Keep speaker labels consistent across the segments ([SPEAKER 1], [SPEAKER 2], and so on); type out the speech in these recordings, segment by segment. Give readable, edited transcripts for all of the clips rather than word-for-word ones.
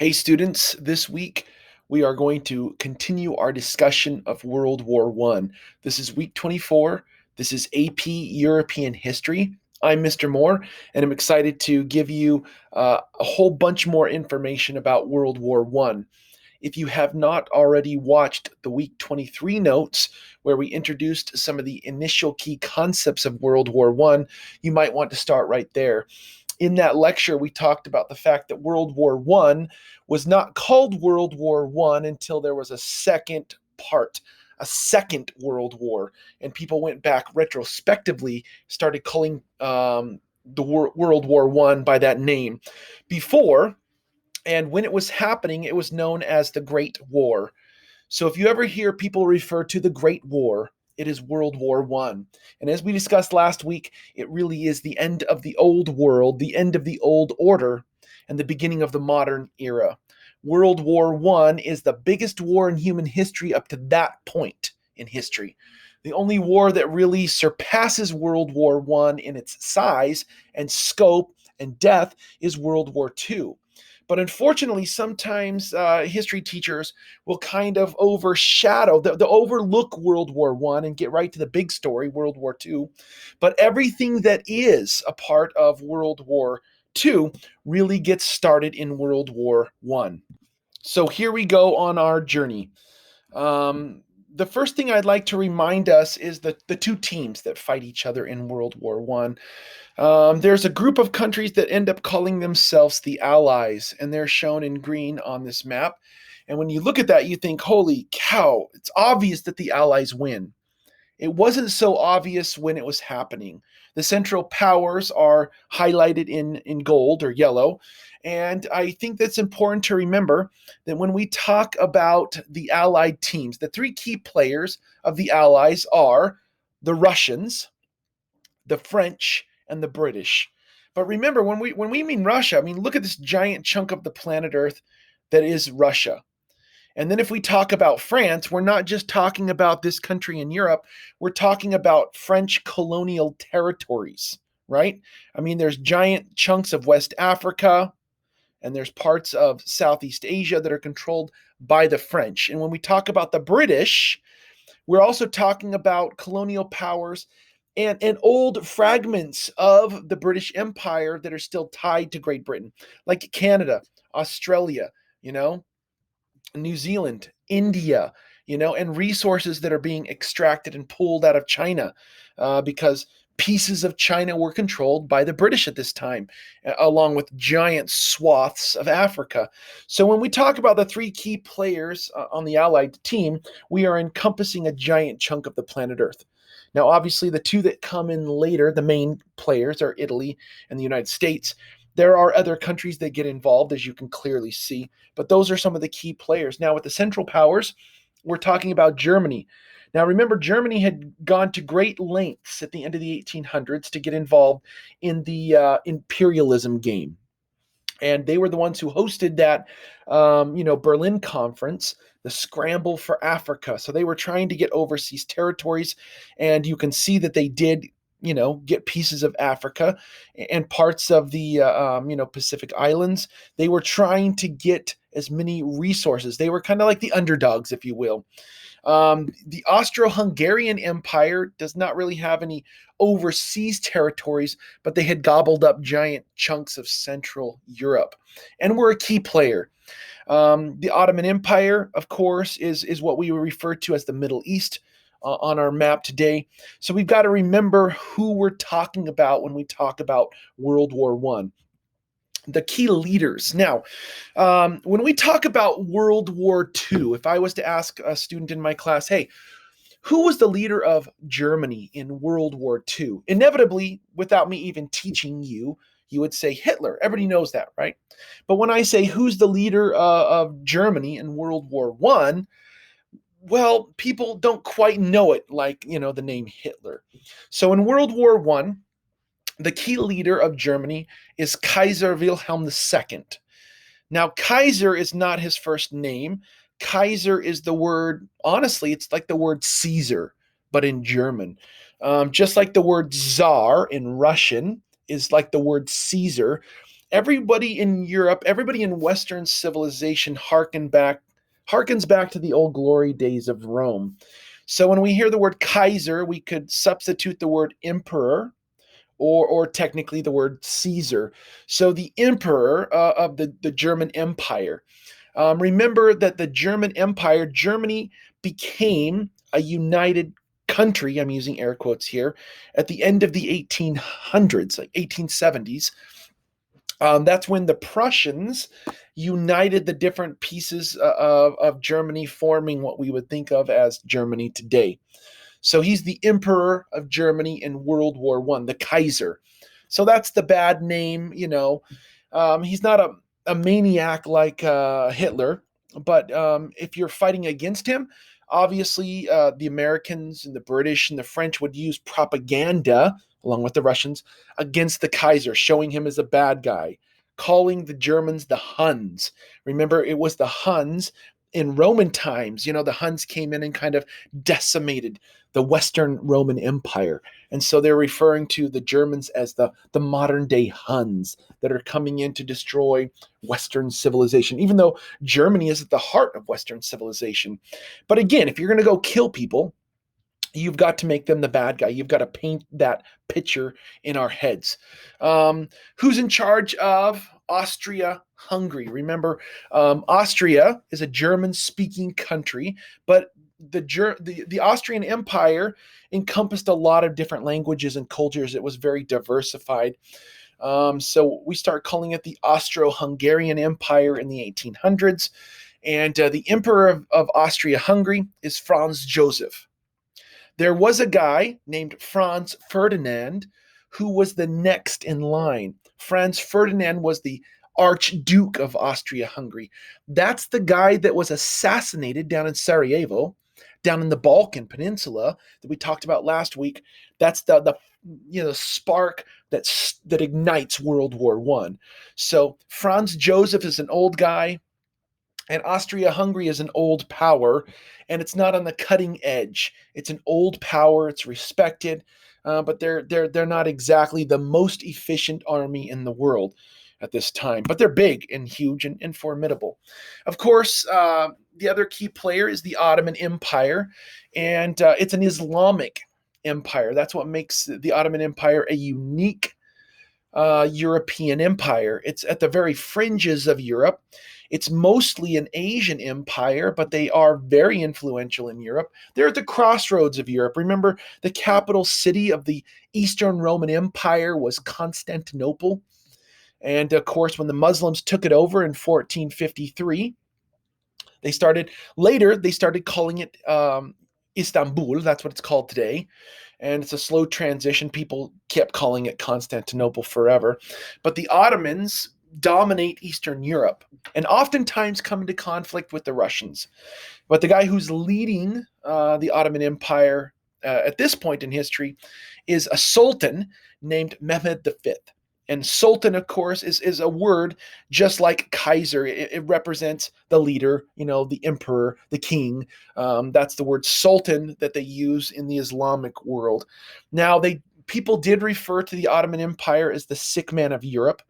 [SPEAKER 1] Hey, students, this week we are going to continue our discussion of World War One. This is week 24. This is AP European History. I'm Mr. Moore, and I'm excited to give you a whole bunch more information about World War One. If you have not already watched the week 23 notes, where we introduced some of the initial key concepts of World War One, you might want to start right there. In that lecture, we talked about the fact that World War One was not called World War One until there was a second part, a second World War, and people went back retrospectively, started calling the World War One by that name. Before, and when it was happening, it was known as the Great War. So if you ever hear people refer to the Great War, it is World War One. And as we discussed last week, it really is the end of the old world, the end of the old order, and the beginning of the modern era. World War One is the biggest war in human history up to that point in history. The only war that really surpasses World War One in its size and scope and depth is World War Two. But unfortunately, sometimes history teachers will kind of overshadow, they'll overlook World War One and get right to the big story, World War Two. But everything that is a part of World War Two really gets started in World War One. So here we go on our journey. The first thing I'd like to remind us is the two teams that fight each other in World War One. There's a group of countries that end up calling themselves the Allies, and they're shown in green on this map. And when you look at that, you think, holy cow, it's obvious that the Allies win. It wasn't so obvious when it was happening. The Central Powers are highlighted in gold or yellow. And I think that's important to remember that when we talk about the Allied teams, the three key players of the Allies are the Russians, the French, and the British. But remember, when we mean Russia, I mean, look at this giant chunk of the planet Earth that is Russia. And then if we talk about France, we're not just talking about this country in Europe, we're talking about French colonial territories, right? I mean, there's giant chunks of West Africa and there's parts of Southeast Asia that are controlled by the French. And when we talk about the British, we're also talking about colonial powers and old fragments of the British Empire that are still tied to Great Britain, like Canada, Australia, you know, New Zealand, India, and resources that are being extracted and pulled out of China because pieces of China were controlled by the British at this time, along with giant swaths of Africa. So when we talk about the three key players on the Allied team, we are encompassing a giant chunk of the planet Earth. Now, obviously, the two that come in later, the main players, are Italy and the United States. There are other countries that get involved, as you can clearly see, but those are some of the key players. Now, with the Central Powers, we're talking about Germany. Now, remember, Germany had gone to great lengths at the end of the 1800s to get involved in the imperialism game. And they were the ones who hosted that, Berlin conference, the scramble for Africa. So they were trying to get overseas territories, and you can see that they did, get pieces of Africa and parts of the, Pacific Islands. They were trying to get as many resources. They were kind of like the underdogs, if you will. The Austro-Hungarian Empire does not really have any overseas territories, but they had gobbled up giant chunks of Central Europe and were a key player. The Ottoman Empire, of course, is what we refer to as the Middle East on our map today. So we've got to remember who we're talking about when we talk about World War One. The key leaders. Now, when we talk about World War II, if I was to ask a student in my class, hey, who was the leader of Germany in World War II? Inevitably, without me even teaching you, you would say Hitler. Everybody knows that, right? But when I say who's the leader of Germany in World War One, well, people don't quite know it like, the name Hitler. So in World War One, the key leader of Germany is Kaiser Wilhelm II. Now, Kaiser is not his first name. Kaiser is the word, honestly, it's like the word Caesar, but in German. Just like the word Tsar in Russian is like the word Caesar. everybody in Europe, everybody in Western civilization harkens back to the old glory days of Rome. So when we hear the word Kaiser, we could substitute the word emperor, or technically the word Caesar. So the emperor of the German Empire. Remember that the German Empire, Germany became a united country, I'm using air quotes here, at the end of the 1800s, like 1870s. That's when the Prussians united the different pieces of Germany, forming what we would think of as Germany today. So he's the emperor of Germany in World War One, the Kaiser. So that's the bad name, you know. He's not a maniac like Hitler, but if you're fighting against him, obviously the Americans and the British and the French would use propaganda, along with the Russians, against the Kaiser, showing him as a bad guy, calling the Germans the Huns. Remember, it was the Huns in Roman times. You know, the Huns came in and kind of decimated the Western Roman Empire. And so they're referring to the Germans as the modern day Huns that are coming in to destroy Western civilization, even though Germany is at the heart of Western civilization. But again, if you're going to go kill people, you've got to make them the bad guy. You've got to paint that picture in our heads. Who's in charge of Austria-Hungary? Remember, Austria is a German-speaking country, but the Austrian Empire encompassed a lot of different languages and cultures. It was very diversified. So we start calling it the Austro-Hungarian Empire in the 1800s. And the emperor of Austria-Hungary is Franz Joseph. There was a guy named Franz Ferdinand who was the next in line. Franz Ferdinand was the Archduke of Austria-Hungary. That's the guy that was assassinated down in Sarajevo, down in the Balkan Peninsula that we talked about last week. That's the spark that ignites World War I. So Franz Joseph is an old guy, and Austria-Hungary is an old power, and it's not on the cutting edge. It's an old power. It's respected, but they're not exactly the most efficient army in the world at this time. But they're big and huge and formidable. Of course, the other key player is the Ottoman Empire, and it's an Islamic empire. That's what makes the Ottoman Empire a unique European empire. It's at the very fringes of Europe. It's mostly an Asian empire, but they are very influential in Europe. They're at the crossroads of Europe. Remember, the capital city of the Eastern Roman Empire was Constantinople. And of course, when the Muslims took it over in 1453, they started calling it Istanbul. That's what it's called today. And it's a slow transition. People kept calling it Constantinople forever. But the Ottomans dominate Eastern Europe and oftentimes come into conflict with the Russians. But the guy who's leading the Ottoman Empire at this point in history is a sultan named Mehmed V. And sultan, of course, is a word just like Kaiser. It represents the leader, the emperor, the king. That's the word sultan that they use in the Islamic world. Now, people did refer to the Ottoman Empire as the sick man of Europe.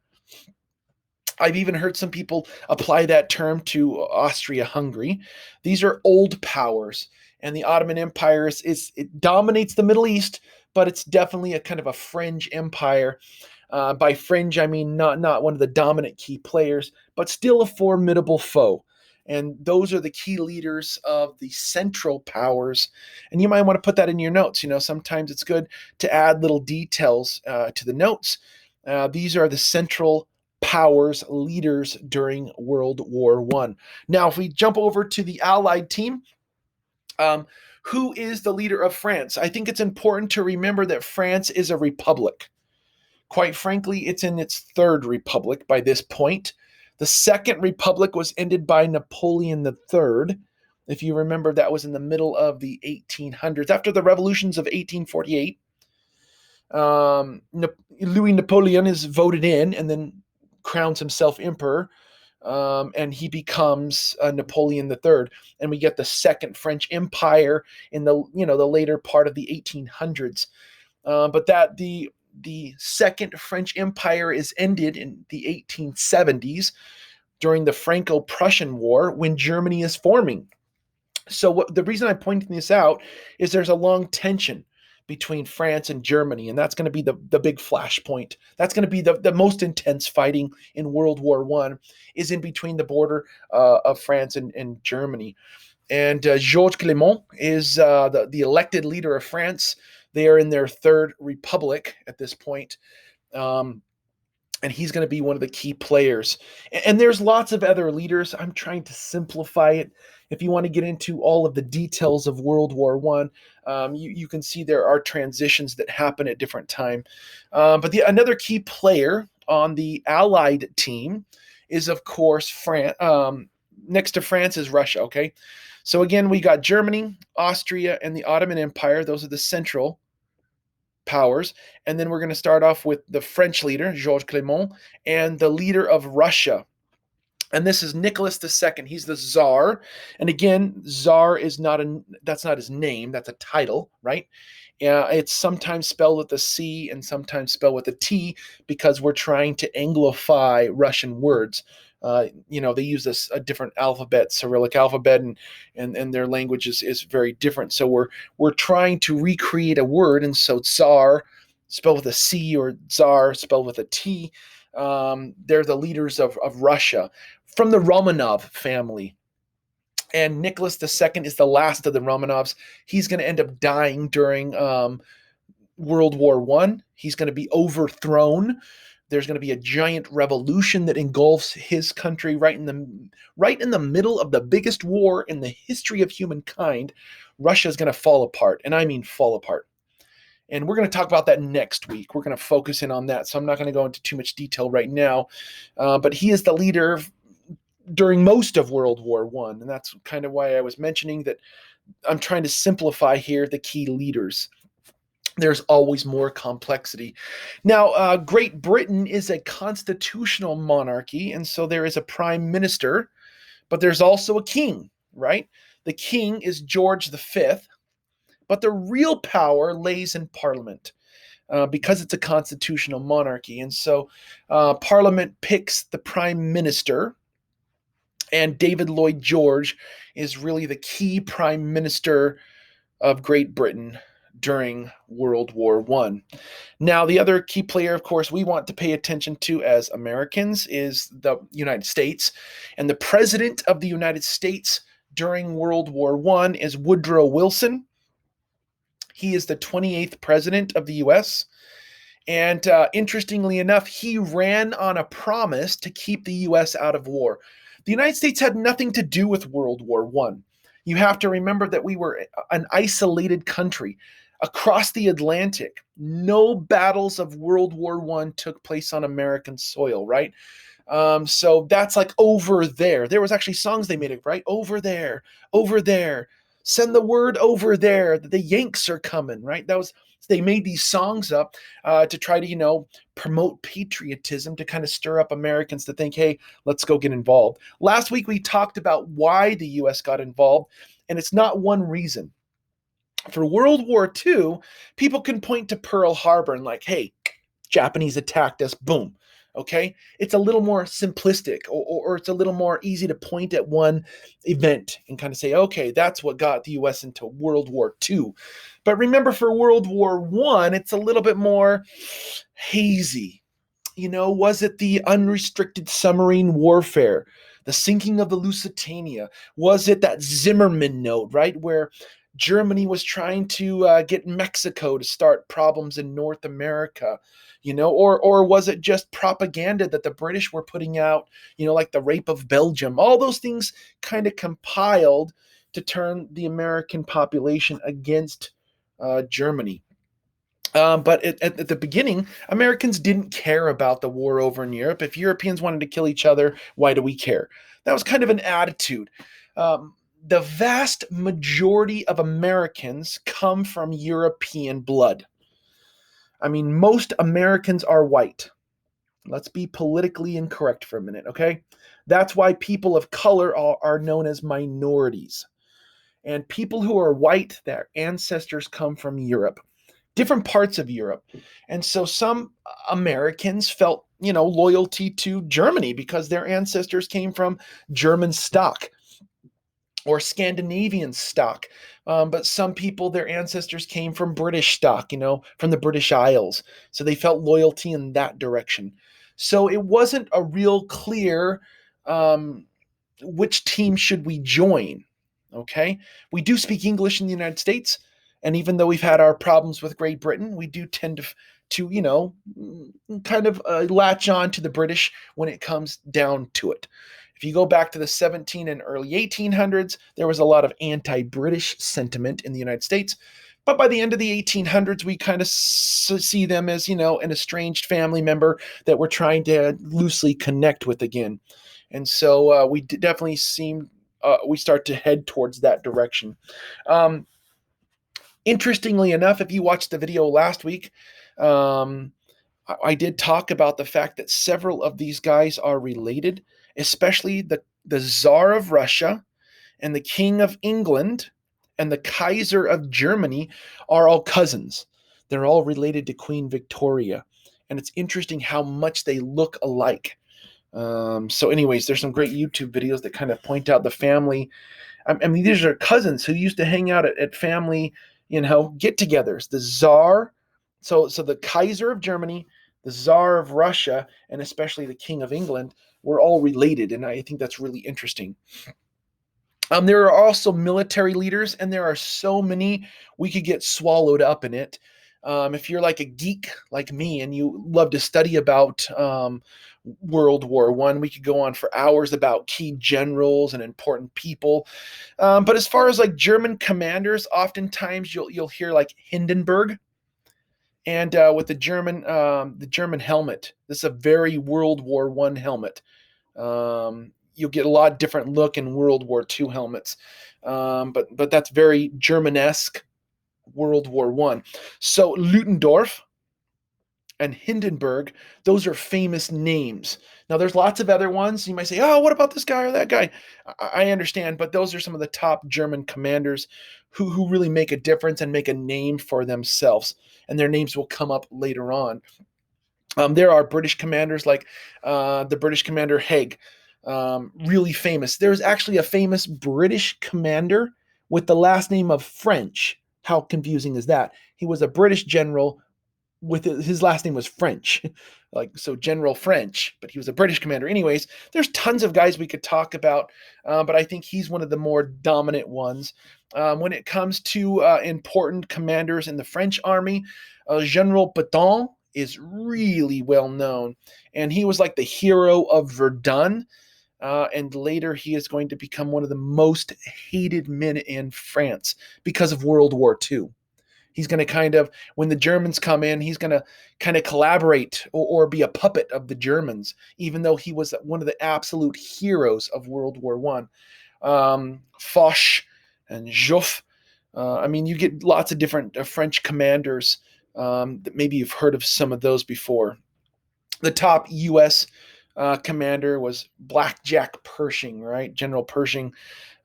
[SPEAKER 1] I've even heard some people apply that term to Austria-Hungary. These are old powers, and the Ottoman Empire it dominates the Middle East, but it's definitely a kind of a fringe empire. By fringe, I mean not one of the dominant key players, but still a formidable foe. And those are the key leaders of the Central Powers. And you might want to put that in your notes. Sometimes it's good to add little details to the notes. These are the Central Powers leaders during World War I. Now, if we jump over to the Allied team, who is the leader of France? I think it's important to remember that France is a republic. Quite frankly, it's in its third republic by this point. The Second Republic was ended by Napoleon III. If you remember, that was in the middle of the 1800s. After the revolutions of 1848, Louis Napoleon is voted in and then crowns himself emperor, and he becomes Napoleon III. And we get the Second French Empire in the later part of the 1800s. But the Second French Empire is ended in the 1870s during the Franco-Prussian War when Germany is forming. So the reason I'm pointing this out is there's a long tension between France and Germany, and that's going to be the big flashpoint. That's going to be the most intense fighting in World War I is in between the border of France and Germany. And Georges Clément is the elected leader of France. They are in their third republic at this point. And he's going to be one of the key players. And there's lots of other leaders. I'm trying to simplify it. If you want to get into all of the details of World War One, you can see there are transitions that happen at different time. But another key player on the Allied team is, of course, France. Next to France is Russia. Okay, so again, we got Germany, Austria, and the Ottoman Empire. Those are the central powers. And then we're going to start off with the French leader, Georges Clément, and the leader of Russia. And this is Nicholas II. He's the Tsar. And again, Tsar is that's not his name. That's a title, right? It's sometimes spelled with a C and sometimes spelled with a T because we're trying to Anglify Russian words. They use a different alphabet, Cyrillic alphabet, and their language is very different. So we're trying to recreate a word, and so Tsar, spelled with a C, or Tsar, spelled with a T, they're the leaders of Russia from the Romanov family. And Nicholas II is the last of the Romanovs. He's going to end up dying during World War I. He's going to be overthrown. There's going to be a giant revolution that engulfs his country right in the middle of the biggest war in the history of humankind. Russia is going to fall apart, and I mean fall apart. And we're going to talk about that next week. We're going to focus in on that, so I'm not going to go into too much detail right now. But he is the leader during most of World War I, and that's kind of why I was mentioning that I'm trying to simplify here the key leaders. There's always more complexity. Now, Great Britain is a constitutional monarchy, and so there is a prime minister, but there's also a king, right? The king is George V, but the real power lays in Parliament because it's a constitutional monarchy. And so Parliament picks the prime minister, and David Lloyd George is really the key prime minister of Great Britain during World War I. Now, the other key player, of course, we want to pay attention to as Americans is the United States. And the president of the United States during World War I is Woodrow Wilson. He is the 28th president of the U.S., and interestingly enough, he ran on a promise to keep the U.S. out of war. The United States had nothing to do with World War I. You have to remember that we were an isolated country across the Atlantic. No battles of World War I took place on American soil, right? So that's like over there. There was actually songs they made it, right? Over there, over there. Send the word over there that the Yanks are coming, right? They made these songs up to try to, promote patriotism, to kind of stir up Americans to think, hey, let's go get involved. Last week, we talked about why the U.S. got involved, and it's not one reason. For World War II, people can point to Pearl Harbor and like, hey, Japanese attacked us, boom. Okay, it's a little more simplistic, or it's a little more easy to point at one event and kind of say, okay, that's what got the U.S. into World War II. But remember, for World War I, it's a little bit more hazy. Was it the unrestricted submarine warfare, the sinking of the Lusitania? Was it that Zimmerman note, right, where Germany was trying to get Mexico to start problems in North America? Or was it just propaganda that the British were putting out, like the rape of Belgium? All those things kind of compiled to turn the American population against Germany. But at the beginning, Americans didn't care about the war over in Europe. If Europeans wanted to kill each other, why do we care? That was kind of an attitude. The vast majority of Americans come from European blood. I mean, most Americans are white. Let's be politically incorrect for a minute, okay? That's why people of color are known as minorities. And people who are white, their ancestors come from Europe. different parts of Europe. And so some Americans felt, loyalty to Germany because their ancestors came from German stock or Scandinavian stock. But some people, their ancestors came from British stock, from the British Isles. So they felt loyalty in that direction. So it wasn't a real clear um, which team should we join. Okay. We do speak English in the United States. And even though we've had our problems with Great Britain, we do tend kind of latch on to the British when it comes down to it. If you go back to the 17 and early 1800s, there was a lot of anti-British sentiment in the United States. But by the end of the 1800s, we kind of see them as, an estranged family member that we're trying to loosely connect with again. And so we definitely we start to head towards that direction. Interestingly enough, if you watched the video last week, I did talk about the fact that several of these guys are related, especially the Tsar of Russia and the King of England and the Kaiser of Germany are all cousins. They're all related to Queen Victoria. And it's interesting how much they look alike. So, anyways, there's some great YouTube videos that kind of point out the family. I mean, these are cousins who used to hang out at family, get-togethers. The Tsar, so the Kaiser of Germany, the Tsar of Russia, and especially the King of England were all related, and I think that's really interesting. There are also military leaders, and there are so many we could get swallowed up in it. If you're like a geek like me and you love to study about World War I, we could go on for hours about key generals and important people. But as far as like German commanders, oftentimes you'll hear like Hindenburg, and with the German helmet. This is a very World War I helmet. You'll get a lot different look in World War II helmets, but that's very Germanesque World War I. So Ludendorff and Hindenburg, those are famous names. Now, there's lots of other ones. You might say, oh, what about this guy or that guy? I understand, but those are some of the top German commanders who really make a difference and make a name for themselves. And their names will come up later on. There are British commanders like the British commander Haig, really famous. There's actually a famous British commander with the last name of French. How confusing is that? He was a British general with his last name was French, like so General French, but he was a British commander. Anyways, there's tons of guys we could talk about, but I think he's one of the more dominant ones. When it comes to important commanders in the French army, General Pétain is really well known, and he was like the hero of Verdun. And later, he is going to become one of the most hated men in France because of World War II. He's going to kind of, when the Germans come in, he's going to kind of collaborate or be a puppet of the Germans, even though he was one of the absolute heroes of World War I. Foch and Joffre. I mean, you get lots of different French commanders that maybe you've heard of some of those before. The top U.S. Commander was Black Jack Pershing, right? General Pershing,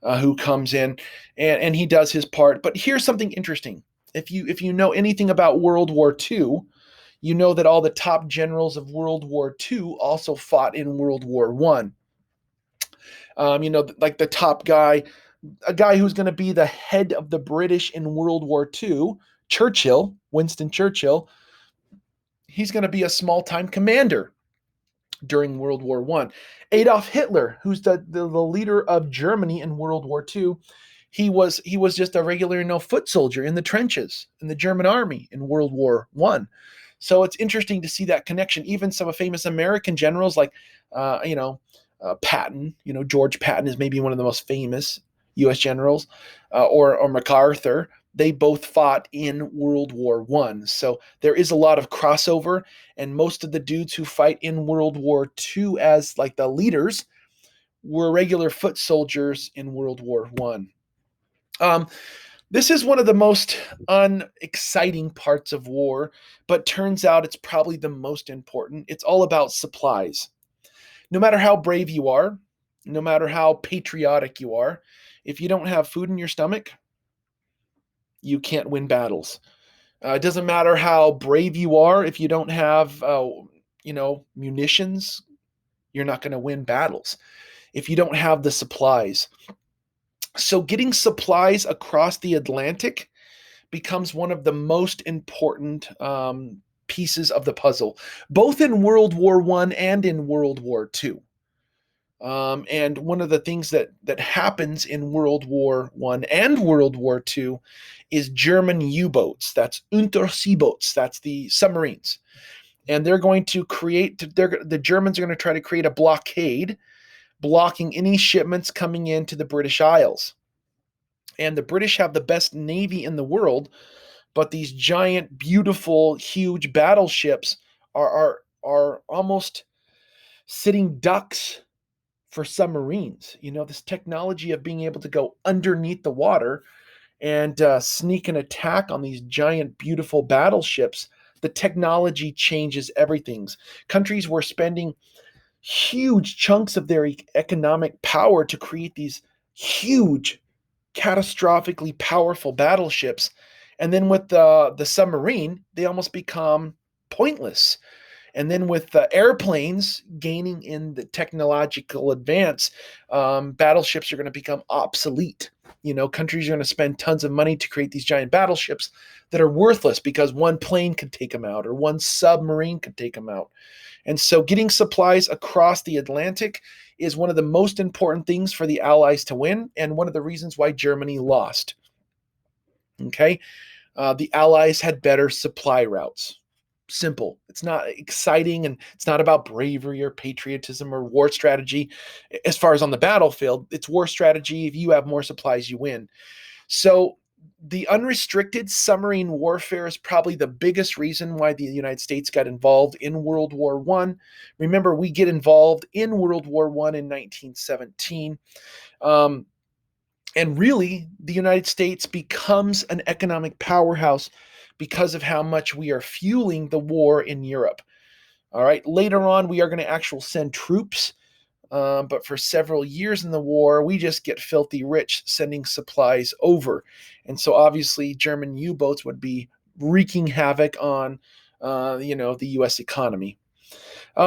[SPEAKER 1] who comes in and he does his part. But here's something interesting. If you know anything about World War II, you know that all the top generals of World War II also fought in World War I. Like the top guy, a guy who's going to be the head of the British in World War II, Churchill, Winston Churchill, he's going to be a small-time commander during World War I. Adolf Hitler, who's the leader of Germany in World War II, he was just a regular, foot soldier in the trenches in the German army in World War I. So it's interesting to see that connection. Even some famous American generals like, Patton, George Patton is maybe one of the most famous U.S. generals, or MacArthur. They both fought in World War I. So there is a lot of crossover, and most of the dudes who fight in World War II as like the leaders were regular foot soldiers in World War I. This is one of the most unexciting parts of war, but turns out it's probably the most important. It's all about supplies. No matter how brave you are, no matter how patriotic you are, if you don't have food in your stomach, you can't win battles. It doesn't matter how brave you are if you don't have, munitions. You're not going to win battles if you don't have the supplies. So getting supplies across the Atlantic becomes one of the most important pieces of the puzzle, both in World War I and in World War II. And one of the things that happens in World War I and World War II is German U-boats. That's Unterseeboots. That's the submarines. And they're going to the Germans are going to try to create a blockade blocking any shipments coming into the British Isles. And the British have the best navy in the world, but these giant, beautiful, huge battleships are almost sitting ducks for submarines. This technology of being able to go underneath the water and sneak an attack on these giant, beautiful battleships. The technology changes everything. Countries were spending huge chunks of their economic power to create these huge, catastrophically powerful battleships. And then with the submarine, they almost become pointless. And then with airplanes gaining in the technological advance, battleships are going to become obsolete. Countries are going to spend tons of money to create these giant battleships that are worthless because one plane could take them out or one submarine could take them out. And so getting supplies across the Atlantic is one of the most important things for the Allies to win, and one of the reasons why Germany lost. Okay? The Allies had better supply routes. Simple. It's not exciting, and it's not about bravery or patriotism or war strategy. As far as on the battlefield, it's war strategy. If you have more supplies, you win. So the unrestricted submarine warfare is probably the biggest reason why the United States got involved in World War I. Remember, we get involved in World War I in 1917. And really, the United States becomes an economic powerhouse because of how much we are fueling the war in Europe. All right, later on, we are going to actually send troops. But for several years in the war, we just get filthy rich sending supplies over. And so obviously German U-boats would be wreaking havoc on, the U.S. economy.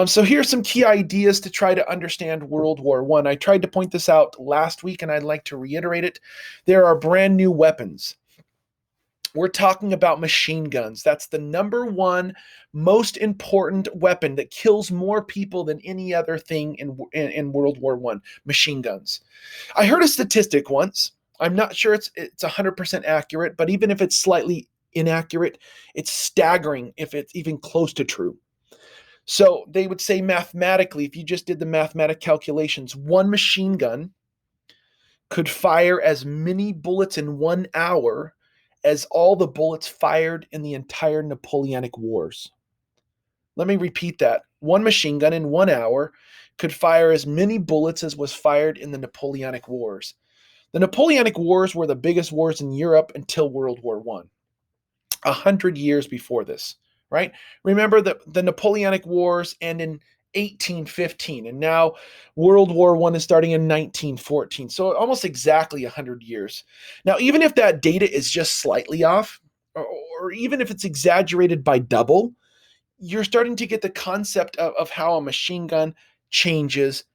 [SPEAKER 1] So here's some key ideas to try to understand World War I. I tried to point this out last week, and I'd like to reiterate it. There are brand new weapons. We're talking about machine guns. That's the number one most important weapon that kills more people than any other thing in World War I, machine guns. I heard a statistic once. I'm not sure it's 100% accurate, but even if it's slightly inaccurate, it's staggering if it's even close to true. So they would say mathematically, if you just did the mathematic calculations, one machine gun could fire as many bullets in 1 hour as all the bullets fired in the entire Napoleonic Wars. Let me repeat that. One machine gun in 1 hour could fire as many bullets as was fired in the Napoleonic Wars. The Napoleonic Wars were the biggest wars in Europe until World War I, 100 years before this, right? Remember that the Napoleonic Wars end in 1815, and now World War I is starting in 1914. So almost exactly 100 years. Now, even if that data is just slightly off, or even if it's exaggerated by double, you're starting to get the concept of how a machine gun changes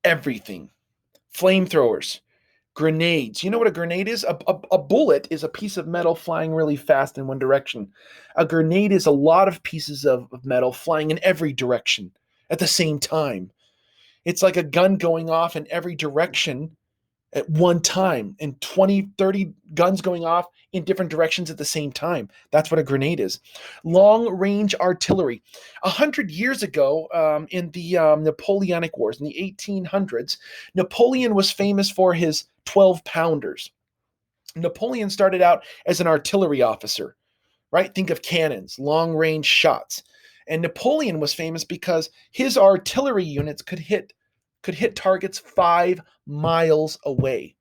[SPEAKER 1] everything. Flamethrowers, grenades. You know what a grenade is? A bullet is a piece of metal flying really fast in one direction. A grenade is a lot of pieces of metal flying in every direction at the same time. It's like a gun going off in every direction at one time, and 20, 30 guns going off in different directions at the same time. That's what a grenade is. Long range artillery. 100 years ago, in the Napoleonic Wars, in the 1800s, Napoleon was famous for his 12 pounders. Napoleon started out as an artillery officer, right? Think of cannons, long range shots. And Napoleon was famous because his artillery units could hit targets 5 miles away.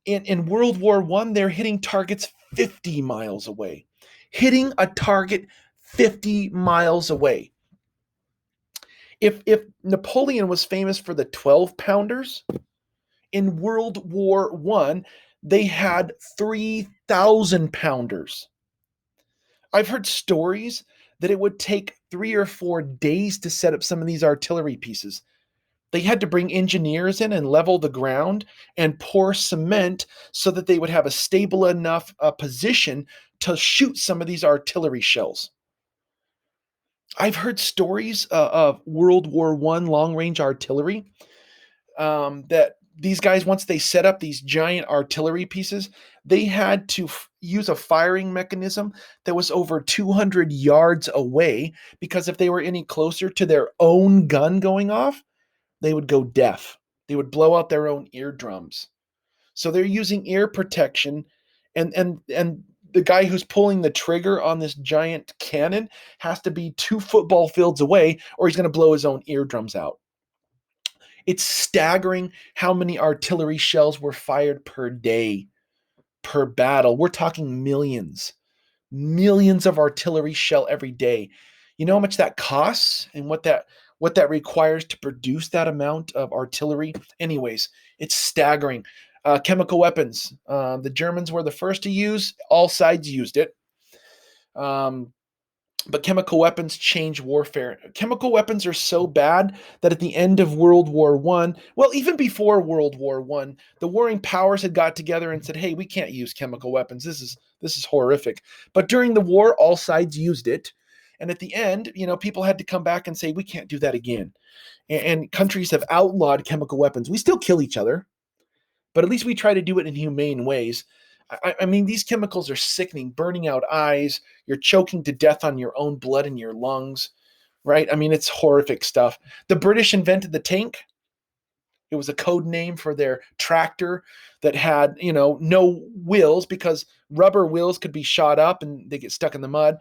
[SPEAKER 1] In World War I, they're hitting targets 50 miles away. Hitting a target 50 miles away. If Napoleon was famous for the 12 pounders, in World War I, they had 3,000 pounders. I've heard stories that it would take 3 or 4 days to set up some of these artillery pieces. They had to bring engineers in and level the ground and pour cement so that they would have a stable enough position to shoot some of these artillery shells. I've heard stories of World War One long range artillery, that these guys, once they set up these giant artillery pieces, they had to use a firing mechanism that was over 200 yards away, because if they were any closer to their own gun going off, they would go deaf. They would blow out their own eardrums. So they're using ear protection, and the guy who's pulling the trigger on this giant cannon has to be 2 football fields away, or he's going to blow his own eardrums out. It's staggering how many artillery shells were fired per day, per battle. We're talking millions of artillery shell every day. You know how much that costs and what that requires to produce that amount of artillery? Anyways, it's staggering. Chemical weapons. The Germans were the first to use. All sides used it. But chemical weapons change warfare. Chemical weapons are so bad that at the end of World War One, well, even before World War One, the warring powers had got together and said, "Hey, we can't use chemical weapons. This is horrific." But during the war, all sides used it, and at the end, people had to come back and say, "We can't do that again." And countries have outlawed chemical weapons. We still kill each other, but at least we try to do it in humane ways. I mean, these chemicals are sickening, burning out eyes. You're choking to death on your own blood in your lungs, right? I mean, it's horrific stuff. The British invented the tank. It was a code name for their tractor that had, no wheels, because rubber wheels could be shot up and they get stuck in the mud.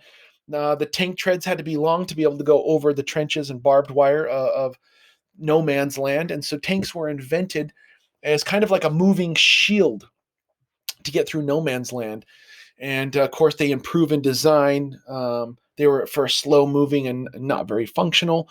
[SPEAKER 1] The tank treads had to be long to be able to go over the trenches and barbed wire of no man's land. And so tanks were invented as kind of like a moving shield to get through no man's land. And of course, they improve in design. They were at first slow moving and not very functional.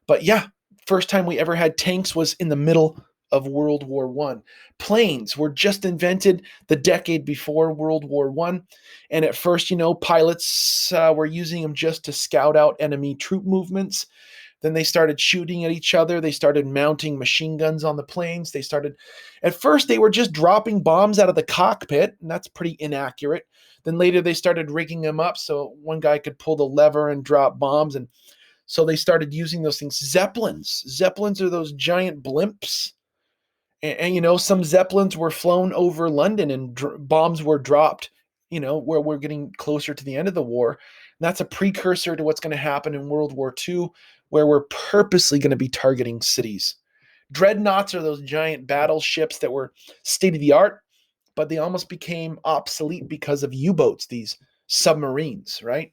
[SPEAKER 1] But yeah, first time we ever had tanks was in the middle of World War One. Planes were just invented the decade before World War One, and at first, pilots were using them just to scout out enemy troop movements. Then they started shooting at each other. They started mounting machine guns on the planes. At first, they were just dropping bombs out of the cockpit, and that's pretty inaccurate. Then later, they started rigging them up so one guy could pull the lever and drop bombs. And so they started using those things. Zeppelins. Zeppelins are those giant blimps. And some Zeppelins were flown over London and bombs were dropped, where we're getting closer to the end of the war. And that's a precursor to what's going to happen in World War II, where we're purposely going to be targeting cities. Dreadnoughts are those giant battleships that were state of the art, but they almost became obsolete because of U-boats, these submarines, right?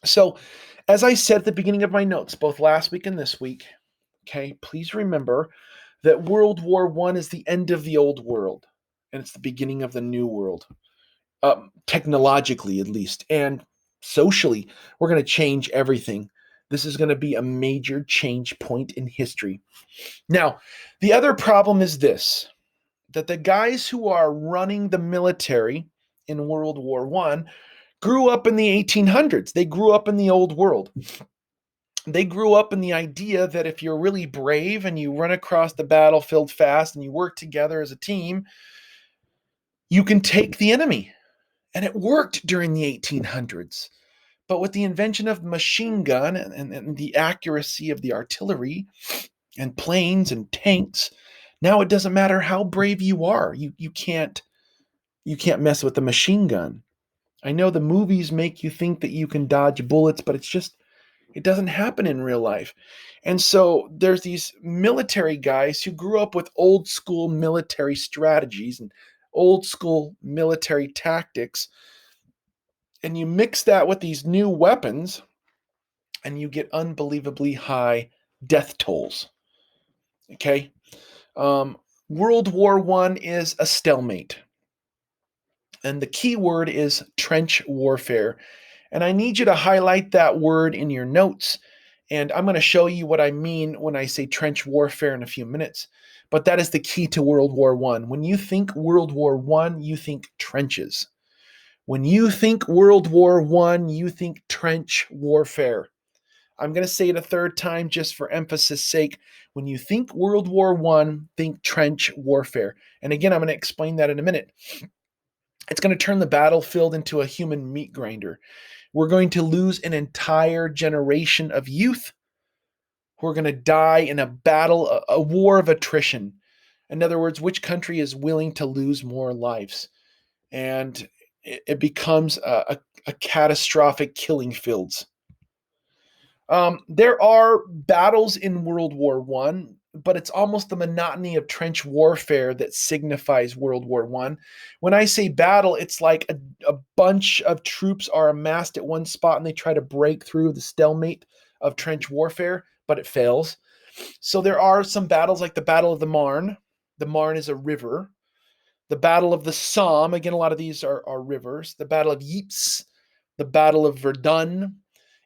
[SPEAKER 1] So, as I said at the beginning of my notes, both last week and this week, okay, please remember that World War One is the end of the old world, and it's the beginning of the new world, technologically at least, and socially. We're going to change everything. This is going to be a major change point in history. Now, the other problem is this, that the guys who are running the military in World War One grew up in the 1800s. They grew up in the old world. They grew up in the idea that if you're really brave and you run across the battlefield fast and you work together as a team, you can take the enemy. And it worked during the 1800s. But with the invention of the machine gun and the accuracy of the artillery and planes and tanks, now it doesn't matter how brave you are. You can't mess with the machine gun. I know the movies make you think that you can dodge bullets, but it doesn't happen in real life. And so there's these military guys who grew up with old school military strategies and old school military tactics. And you mix that with these new weapons, and you get unbelievably high death tolls. Okay? World War One is a stalemate. And the key word is trench warfare. And I need you to highlight that word in your notes. And I'm going to show you what I mean when I say trench warfare in a few minutes. But that is the key to World War One. When you think World War One, you think trenches. When you think World War I, you think trench warfare. I'm going to say it a third time just for emphasis sake. When you think World War I, think trench warfare. And again, I'm going to explain that in a minute. It's going to turn the battlefield into a human meat grinder. We're going to lose an entire generation of youth who are going to die in a battle, a war of attrition. In other words, which country is willing to lose more lives? And it becomes a catastrophic killing fields. There are battles in World War One, but it's almost the monotony of trench warfare that signifies World War One. When I say battle, it's like a bunch of troops are amassed at one spot and they try to break through the stalemate of trench warfare, but it fails. So there are some battles like the Battle of the Marne. The Marne is a river. The Battle of the Somme, again, a lot of these are rivers. The Battle of Ypres, the Battle of Verdun.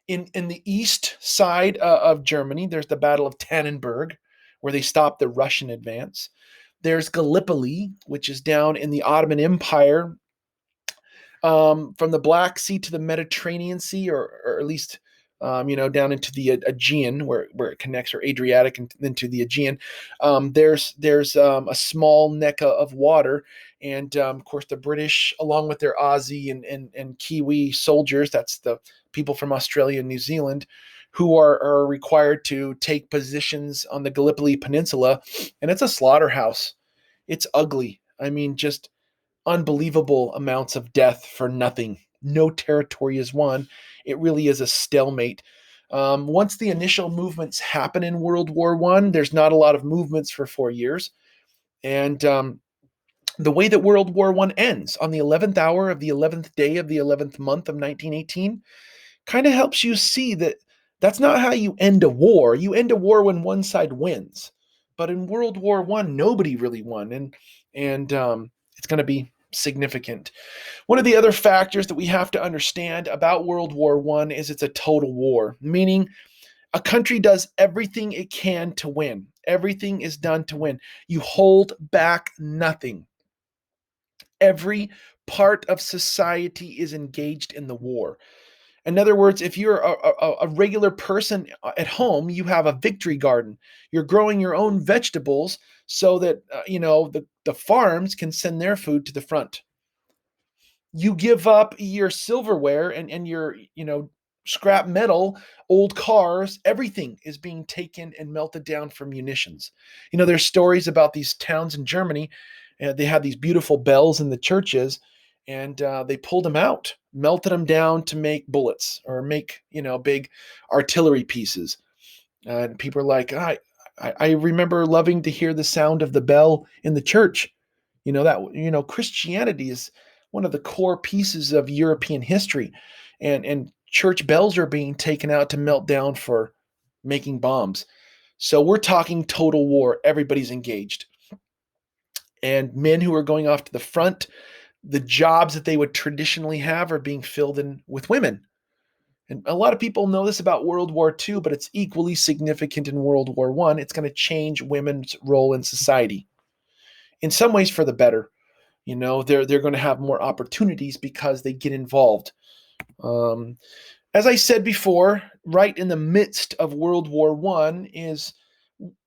[SPEAKER 1] In the east side of Germany, there's the Battle of Tannenberg, where they stopped the Russian advance. There's Gallipoli, which is down in the Ottoman Empire, from the Black Sea to the Mediterranean Sea, or at least down into the Aegean, where it connects, or Adriatic, and then to the Aegean. There's a small neck of water, and of course the British, along with their Aussie and Kiwi soldiers, that's the people from Australia and New Zealand, who are required to take positions on the Gallipoli Peninsula, and it's a slaughterhouse. It's ugly. I mean, just unbelievable amounts of death for nothing. No territory is won. It really is a stalemate. Once the initial movements happen in World War One, there's not a lot of movements for 4 years, and the way that World War One ends on the 11th hour of the 11th day of the 11th month of 1918 kind of helps you see that that's not how you end a war. You end a war when one side wins, but in World War One, nobody really won, and it's going to be significant. One of the other factors that we have to understand about World War One is it's a total war, meaning a country does everything it can to win. Everything is done to win. You hold back nothing. Every part of society is engaged in the war. In other words, if you're a regular person at home, you have a victory garden. You're growing your own vegetables so that the farms can send their food to the front. You give up your silverware and your scrap metal, old cars, everything is being taken and melted down for munitions. There's stories about these towns in Germany. They had these beautiful bells in the churches, and they pulled them out, melted them down to make bullets or make big artillery pieces. And people are like, I remember loving to hear the sound of the bell in the church. Christianity is one of the core pieces of European history, and church bells are being taken out to melt down for making bombs. So we're talking total war. Everybody's engaged, and men who are going off to the front, the jobs that they would traditionally have are being filled in with women. And a lot of people know this about World War II, but it's equally significant in World War I. It's going to change women's role in society, in some ways for the better. They're going to have more opportunities because they get involved. As I said before, right in the midst of World War I is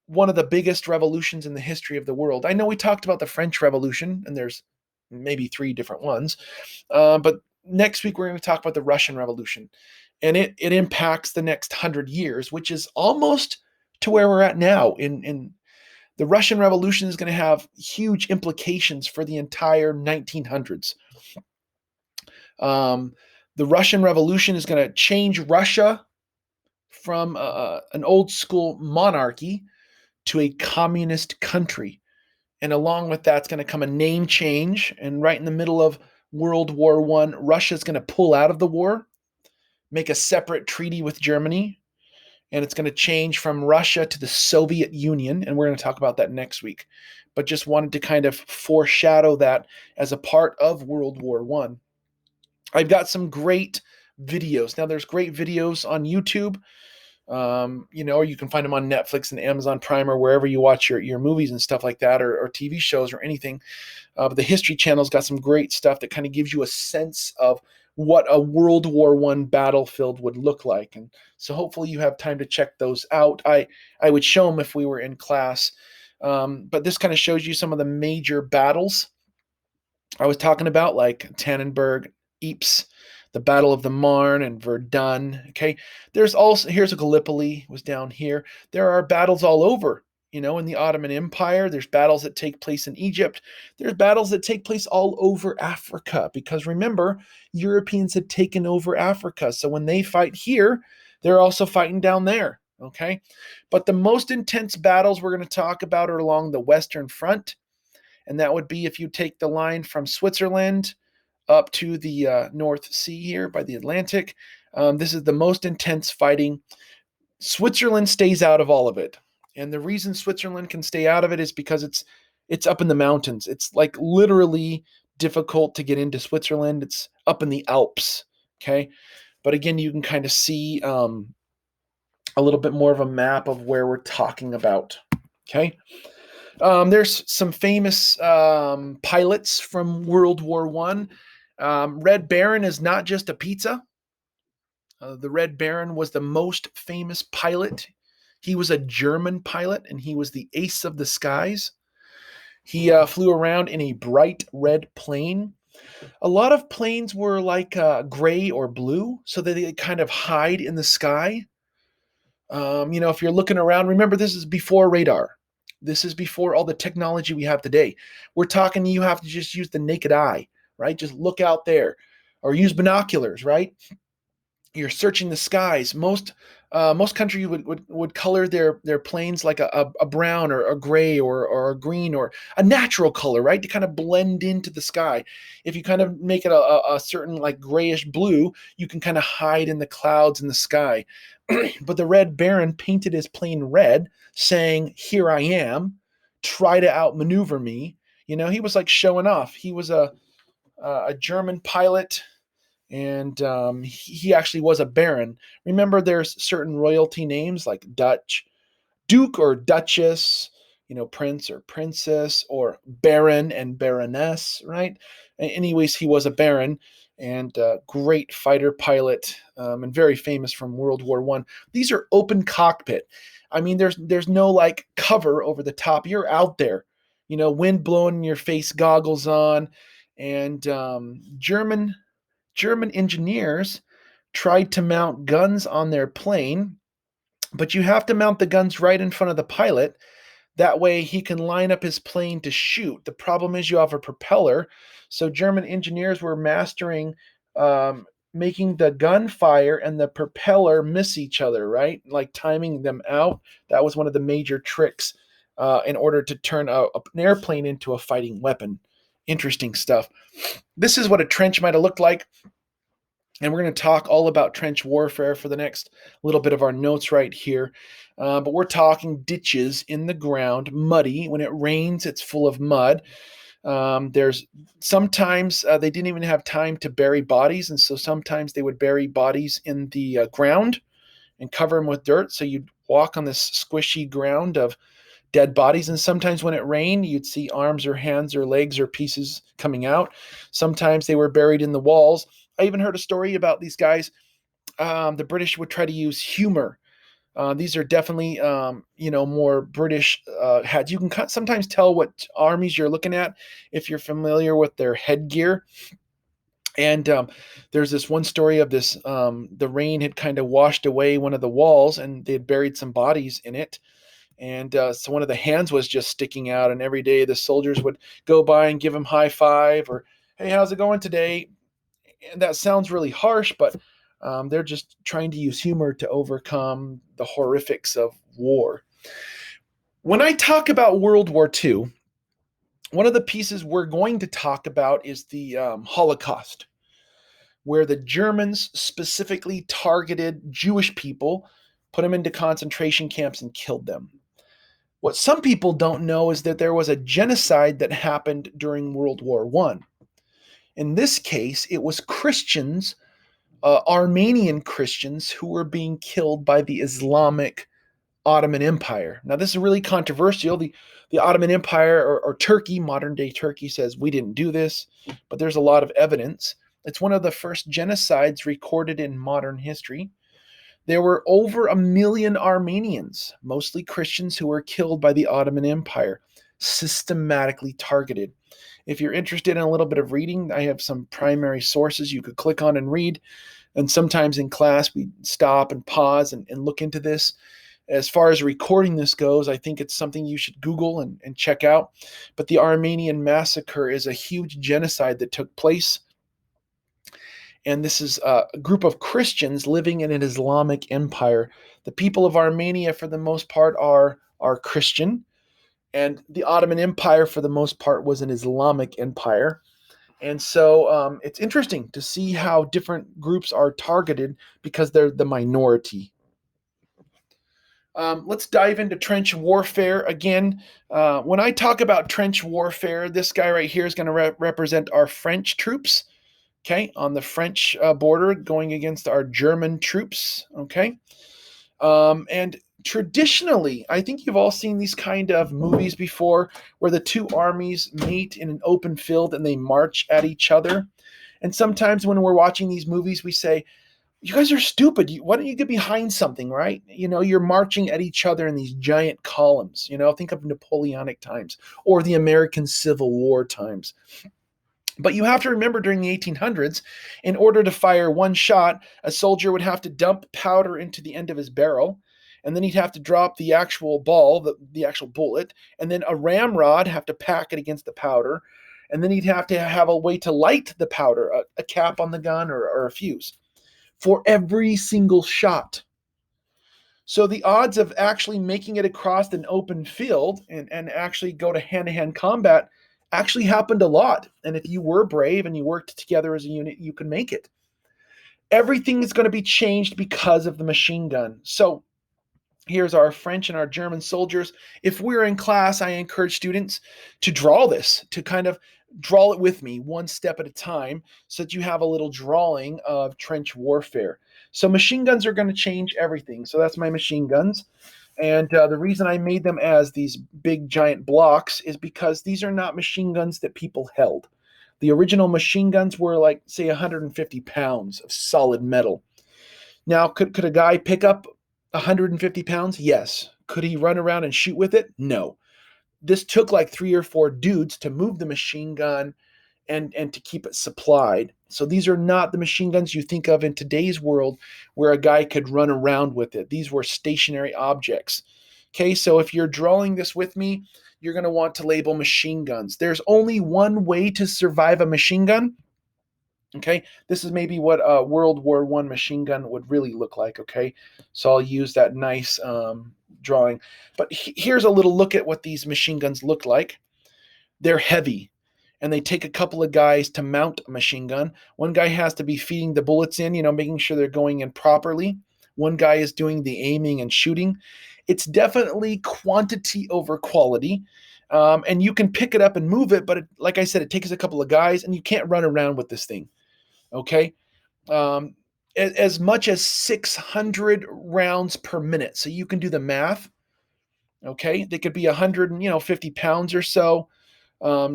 [SPEAKER 1] one of the biggest revolutions in the history of the world. I know we talked about the French Revolution, and there's maybe 3 different ones, but next week we're going to talk about the Russian Revolution, and it impacts the next 100 years, which is almost to where we're at now. In the Russian Revolution is going to have huge implications for the entire 1900s. The Russian Revolution is going to change Russia from an old school monarchy to a communist country. And along with that, it's going to come a name change. And right in the middle of World War I, Russia is going to pull out of the war, make a separate treaty with Germany, and it's going to change from Russia to the Soviet Union. And we're going to talk about that next week. But just wanted to kind of foreshadow that as a part of World War I. I've got some great videos. Now, there's great videos on YouTube. Or you can find them on Netflix and Amazon Prime or wherever you watch your movies and stuff like that, or TV shows or anything. But the History Channel's got some great stuff that kind of gives you a sense of what a World War One battlefield would look like. And so hopefully you have time to check those out. I would show them if we were in class. But this kind of shows you some of the major battles I was talking about, like Tannenberg, Ypres, the Battle of the Marne, and Verdun. Okay, there's also, here's a Gallipoli was down here. There are battles all over. In the Ottoman Empire, there's battles that take place in Egypt. There's battles that take place all over Africa, because remember, Europeans had taken over Africa. So when they fight here, they're also fighting down there. Okay, but the most intense battles we're going to talk about are along the Western Front, and that would be if you take the line from Switzerland up to the North Sea here by the Atlantic. This is the most intense fighting. Switzerland stays out of all of it, and the reason Switzerland can stay out of it is because it's up in the mountains. It's like literally difficult to get into Switzerland. It's up in the Alps. Okay, but again, you can kind of see a little bit more of a map of where we're talking about. Okay. There's some famous pilots from World War One. Red Baron is not just a pizza. The Red Baron was the most famous pilot. He was a German pilot, and he was the ace of the skies. He flew around in a bright red plane. A lot of planes were like gray or blue, so that they kind of hide in the sky. If you're looking around, remember this is before radar. This is before all the technology we have today. We're talking you have to just use the naked eye, right? Just look out there or use binoculars, right? You're searching the skies. Most countries would color their planes like a brown or a gray or a green or a natural color, right? To kind of blend into the sky. If you kind of make it a certain like grayish blue, you can kind of hide in the clouds in the sky. But the Red Baron painted his plane red, saying, "Here I am, try to outmaneuver me." He was like showing off. He was a German pilot, and he actually was a baron. Remember, there's certain royalty names like Duke or Duchess, Prince or Princess, or Baron and Baroness, right? Anyways, he was a baron and great fighter pilot, and very famous from World War One. These are open cockpit. I mean, there's no like cover over the top. You're out there, wind blowing in your face, goggles on, and German engineers tried to mount guns on their plane, but you have to mount the guns right in front of the pilot. That way he can line up his plane to shoot. The problem is you have a propeller. So German engineers were mastering making the gunfire and the propeller miss each other, right? Like timing them out. That was one of the major tricks in order to turn an airplane into a fighting weapon. Interesting stuff. This is what a trench might have looked like. And we're going to talk all about trench warfare for the next little bit of our notes right here. But we're talking ditches in the ground, muddy. When it rains, it's full of mud. There's sometimes they didn't even have time to bury bodies. And so sometimes they would bury bodies in the ground and cover them with dirt. So you'd walk on this squishy ground of dead bodies. And sometimes when it rained, you'd see arms or hands or legs or pieces coming out. Sometimes they were buried in the walls. I even heard a story about these guys. The British would try to use humor. These are definitely, more British hats. You can sometimes tell what armies you're looking at if you're familiar with their headgear. And there's this one story of this. The rain had kind of washed away one of the walls, and they had buried some bodies in it. And so one of the hands was just sticking out. And every day the soldiers would go by and give him high five or, "Hey, how's it going today?" And that sounds really harsh, but they're just trying to use humor to overcome the horrifics of war. When I talk about World War II, one of the pieces we're going to talk about is the Holocaust, where the Germans specifically targeted Jewish people, put them into concentration camps, and killed them. What some people don't know is that there was a genocide that happened during World War I. In this case, it was Christians Armenian Christians who were being killed by the Islamic Ottoman Empire. Now, this is really controversial. The Ottoman Empire, or Turkey, modern day Turkey, says we didn't do this, but there's a lot of evidence. It's one of the first genocides recorded in modern history. There were over 1 million Armenians, mostly Christians, who were killed by the Ottoman Empire, systematically targeted. If you're interested in a little bit of reading, I have some primary sources you could click on and read. And sometimes in class, we stop and pause and look into this. As far as recording this goes, I think it's something you should Google and check out. But the Armenian massacre is a huge genocide that took place. And this is a group of Christians living in an Islamic empire. The people of Armenia, for the most part, are Christian. And the Ottoman Empire, for the most part, was an Islamic empire. And so it's interesting to see how different groups are targeted because they're the minority. Let's dive into trench warfare again. When I talk about trench warfare, this guy right here is going to represent our French troops, okay, on the French border going against our German troops, okay? And traditionally, I think you've all seen these kind of movies before where the two armies meet in an open field and they march at each other. And sometimes when we're watching these movies, we say, you guys are stupid. Why don't you get behind something, right? You know, you're marching at each other in these giant columns. You know, think of Napoleonic times or the American Civil War times. But you have to remember during the 1800s, in order to fire one shot, a soldier would have to dump powder into the end of his barrel, and then he'd have to drop the actual ball, the actual bullet, and then a ramrod, have to pack it against the powder, and then he'd have to have a way to light the powder, a cap on the gun or a fuse, for every single shot. So the odds of actually making it across an open field and actually go to hand-to-hand combat actually happened a lot. And if you were brave and you worked together as a unit, you could make it. Everything is going to be changed because of the machine gun. So here's our French and our German soldiers. If we're in class, I encourage students to draw this, to kind of draw it with me one step at a time so that you have a little drawing of trench warfare. So machine guns are going to change everything. So that's my machine guns. And the reason I made them as these big giant blocks is because these are not machine guns that people held. The original machine guns were like, say, 150 pounds of solid metal. Now, could a guy pick up 150 pounds? Yes. Could he run around and shoot with it? No. This took like 3 or 4 dudes to move the machine gun and to keep it supplied. So these are not the machine guns you think of in today's world where a guy could run around with it. These were stationary objects. Okay, so if you're drawing this with me, you're going to want to label machine guns. There's only one way to survive a machine gun. Okay, this is maybe what a World War I machine gun would really look like. Okay, so I'll use that nice drawing. But here's a little look at what these machine guns look like. They're heavy, and they take a couple of guys to mount a machine gun. One guy has to be feeding the bullets in, making sure they're going in properly. One guy is doing the aiming and shooting. It's definitely quantity over quality. And you can pick it up and move it, but like I said, it takes a couple of guys, and you can't run around with this thing. Okay? As much as 600 rounds per minute. So you can do the math. Okay? They could be 150 pounds or so.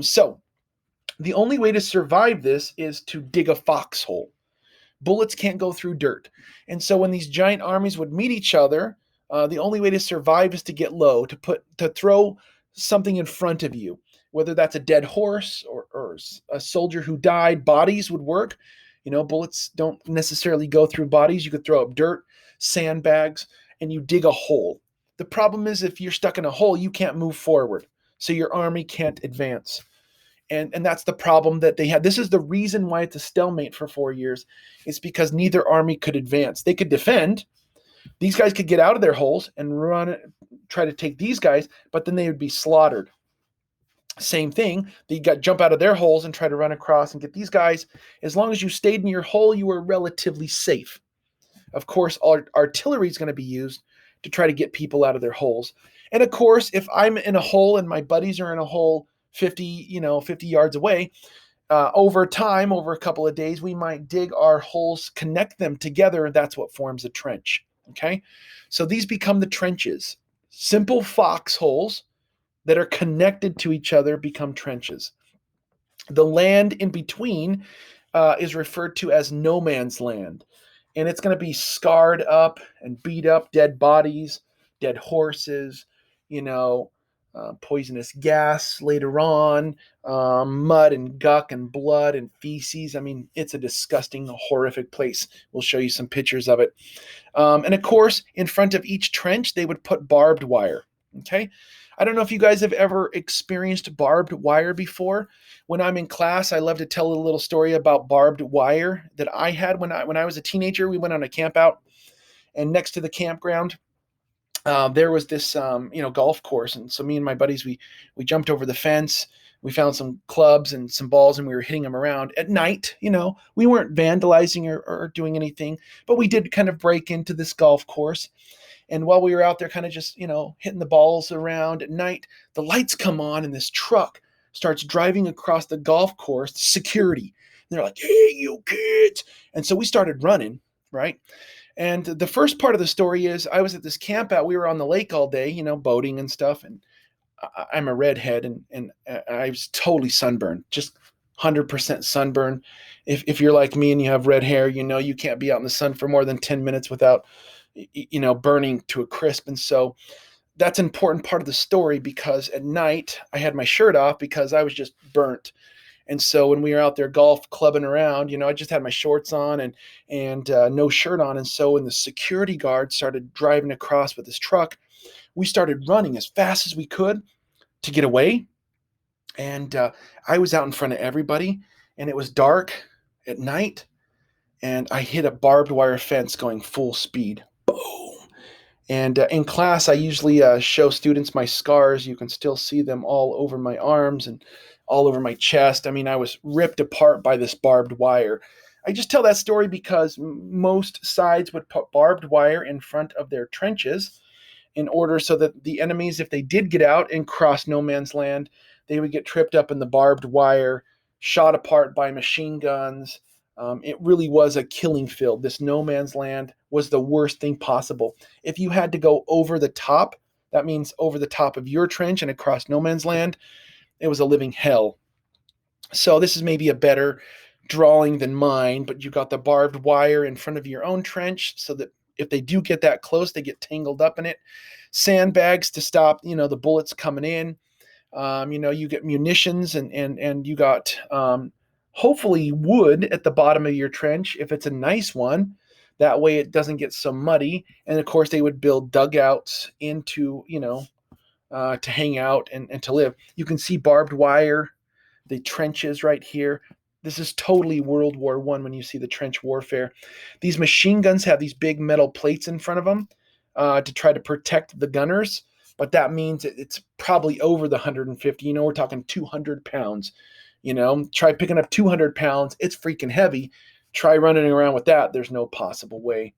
[SPEAKER 1] So the only way to survive this is to dig a foxhole. Bullets can't go through dirt. And so when these giant armies would meet each other, the only way to survive is to get low, to throw something in front of you, whether that's a dead horse or a soldier who died. Bodies would work. Bullets don't necessarily go through bodies. You could throw up dirt, sandbags, and you dig a hole. The problem is if you're stuck in a hole, you can't move forward. So your army can't advance. And that's the problem that they had. This is the reason why it's a stalemate for 4 years. It's because neither army could advance. They could defend. These guys could get out of their holes and try to take these guys, but then they would be slaughtered. Same thing. They jump out of their holes and try to run across and get these guys. As long as you stayed in your hole, you were relatively safe. Of course, artillery is going to be used to try to get people out of their holes. And of course, if I'm in a hole and my buddies are in a hole 50 yards away, Over time, over a couple of days, we might dig our holes, connect them together, and that's what forms a trench. Okay, so these become the trenches. Simple foxholes that are connected to each other become trenches. The land in between is referred to as no man's land. And it's going to be scarred up and beat up, dead bodies, dead horses, you know, poisonous gas later on, mud and guck and blood and feces. I mean, it's a disgusting, horrific place. We'll show you some pictures of it. And of course, in front of each trench, they would put barbed wire. Okay. I don't know if you guys have ever experienced barbed wire before. When I'm in class, I love to tell a little story about barbed wire that I had when I was a teenager. We went on a camp out, and next to the campground, there was this golf course, and so me and my buddies we jumped over the fence. We found some clubs and some balls, and we were hitting them around at night. We weren't vandalizing or doing anything, but we did kind of break into this golf course. And while we were out there kind of just, hitting the balls around at night, the lights come on and this truck starts driving across the golf course, security. And they're like, "Hey, you kids." And so we started running, right? And the first part of the story is I was at this camp out. We were on the lake all day, boating and stuff. And I'm a redhead, and I was totally sunburned, just 100% sunburn. If you're like me and you have red hair, you can't be out in the sun for more than 10 minutes without burning to a crisp. And so that's an important part of the story, because at night I had my shirt off because I was just burnt. And so when we were out there golf clubbing around, I just had my shorts on and no shirt on. And so when the security guard started driving across with his truck, we started running as fast as we could to get away. And I was out in front of everybody, and it was dark at night, and I hit a barbed wire fence going full speed. Boom. And in class, I usually show students my scars. You can still see them all over my arms and all over my chest. I mean, I was ripped apart by this barbed wire. I just tell that story because most sides would put barbed wire in front of their trenches in order so that the enemies, if they did get out and cross no man's land, they would get tripped up in the barbed wire, shot apart by machine guns. It really was a killing field. This no man's land was the worst thing possible. If you had to go over the top, that means over the top of your trench and across no man's land, it was a living hell. So this is maybe a better drawing than mine, but you got the barbed wire in front of your own trench so that if they do get that close, they get tangled up in it. Sandbags to stop, the bullets coming in. You get munitions and you got hopefully wood at the bottom of your trench if it's a nice one. That way it doesn't get so muddy. And of course they would build dugouts into, to hang out and to live. You can see barbed wire, the trenches right here. This is totally World War I when you see the trench warfare. These machine guns have these big metal plates in front of them to try to protect the gunners, but that means it's probably over the 150. We're talking 200 pounds. Try picking up 200 pounds. It's freaking heavy. Try running around with that. There's no possible way.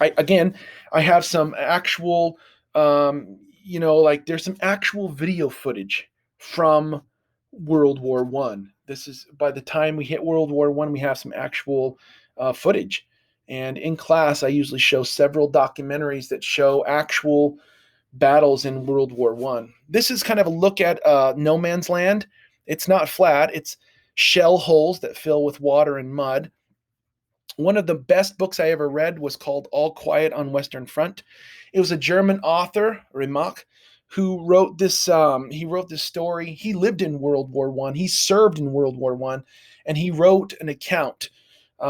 [SPEAKER 1] I have some actual, there's some actual video footage from World War I. This is by the time we hit World War I, we have some actual footage. And in class, I usually show several documentaries that show actual battles in World War I. This is kind of a look at no man's land. It's not flat. It's shell holes that fill with water and mud. One of the best books I ever read was called All Quiet on Western Front. It was a German author, Remarque, who wrote this. He wrote this story. He lived in World War I. He served in World War I, and he wrote an account.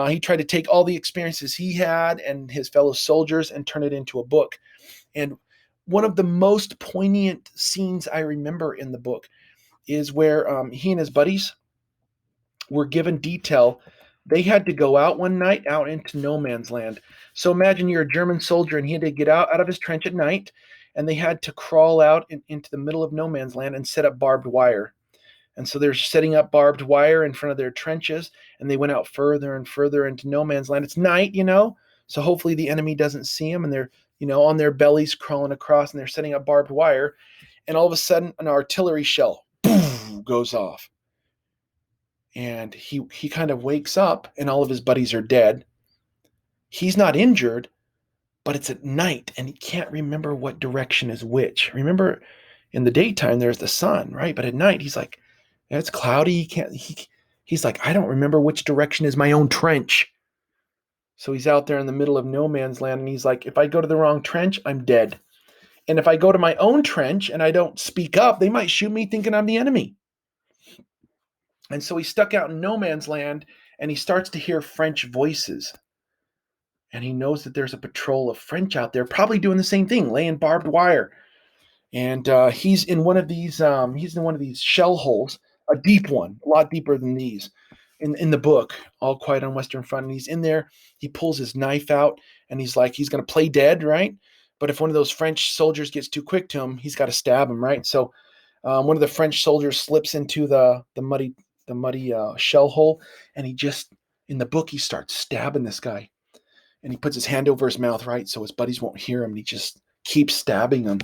[SPEAKER 1] He tried to take all the experiences he had and his fellow soldiers and turn it into a book. And one of the most poignant scenes I remember in the book is where he and his buddies were given detail. They had to go out one night out into no man's land. So imagine you're a German soldier and he had to get out of his trench at night, and they had to crawl out into the middle of no man's land and set up barbed wire. And so they're setting up barbed wire in front of their trenches, and they went out further and further into no man's land. It's night, so hopefully the enemy doesn't see them, and they're, on their bellies crawling across, and they're setting up barbed wire. And all of a sudden, an artillery shell goes off. And he kind of wakes up, and all of his buddies are dead. He's not injured, but it's at night, and he can't remember what direction is which. Remember, in the daytime there's the sun, right? But at night he's like, yeah, it's cloudy. He's like, I don't remember which direction is my own trench. So he's out there in the middle of no man's land, and he's like, if I go to the wrong trench, I'm dead. And if I go to my own trench and I don't speak up, they might shoot me thinking I'm the enemy. And so he's stuck out in no man's land, and he starts to hear French voices. And he knows that there's a patrol of French out there probably doing the same thing, laying barbed wire. And he's in one of these shell holes, a deep one, a lot deeper than these in the book, All Quiet on Western Front. And he's in there. He pulls his knife out, and he's like, he's going to play dead, right? But if one of those French soldiers gets too quick to him, he's got to stab him, right? So one of the French soldiers slips into the muddy shell hole, and he just, in the book, he starts stabbing this guy, and he puts his hand over his mouth, right, so his buddies won't hear him, and he just keeps stabbing him.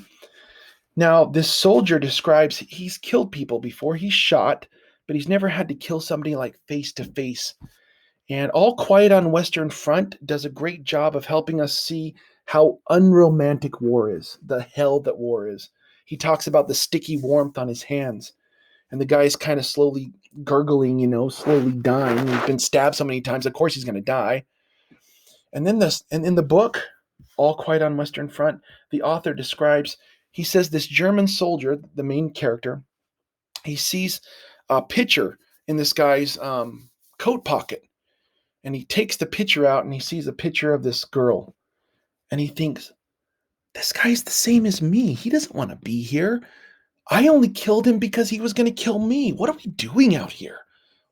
[SPEAKER 1] Now, this soldier describes he's killed people before. He's shot, but he's never had to kill somebody like face to face. And All Quiet on Western Front does a great job of helping us see how unromantic war is, the hell that war is. He talks about the sticky warmth on his hands, and the guy's kind of slowly gurgling, slowly dying. He's been stabbed so many times, of course he's going to die. And in the book, All Quiet on Western Front, the author describes, he says this German soldier, the main character, he sees a picture in this guy's coat pocket. And he takes the picture out, and he sees a picture of this girl. And he thinks, this guy's the same as me. He doesn't want to be here. I only killed him because he was going to kill me. What are we doing out here?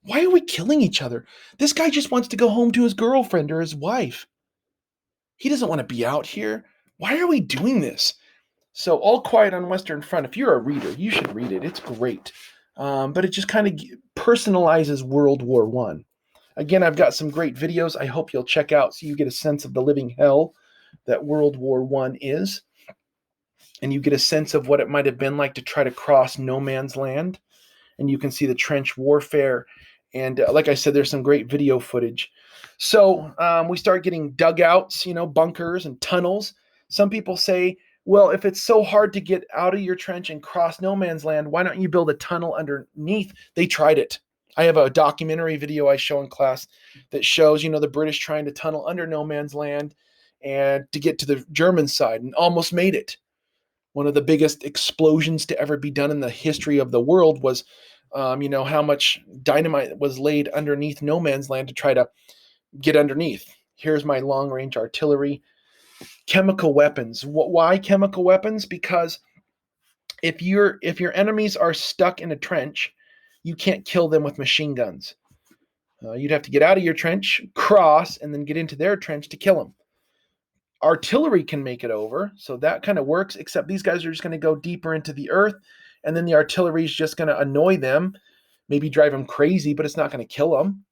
[SPEAKER 1] Why are we killing each other? This guy just wants to go home to his girlfriend or his wife. He doesn't want to be out here. Why are we doing this? So All Quiet on Western Front, if you're a reader, you should read it. It's great. But it just kind of personalizes World War I. Again, I've got some great videos I hope you'll check out so you get a sense of the living hell that World War I is. And you get a sense of what it might have been like to try to cross no man's land. And you can see the trench warfare. And like I said, there's some great video footage. So we start getting dugouts, bunkers and tunnels. Some people say, well, if it's so hard to get out of your trench and cross no man's land, why don't you build a tunnel underneath? They tried it. I have a documentary video I show in class that shows, the British trying to tunnel under no man's land and to get to the German side, and almost made it. One of the biggest explosions to ever be done in the history of the world was, how much dynamite was laid underneath no man's land to try to get underneath. Here's my long-range artillery. Chemical weapons. Why chemical weapons? Because if your enemies are stuck in a trench, you can't kill them with machine guns. You'd have to get out of your trench, cross, and then get into their trench to kill them. Artillery can make it over, so that kind of works, except these guys are just going to go deeper into the earth, and then the artillery is just going to annoy them, maybe drive them crazy, but it's not going to kill them.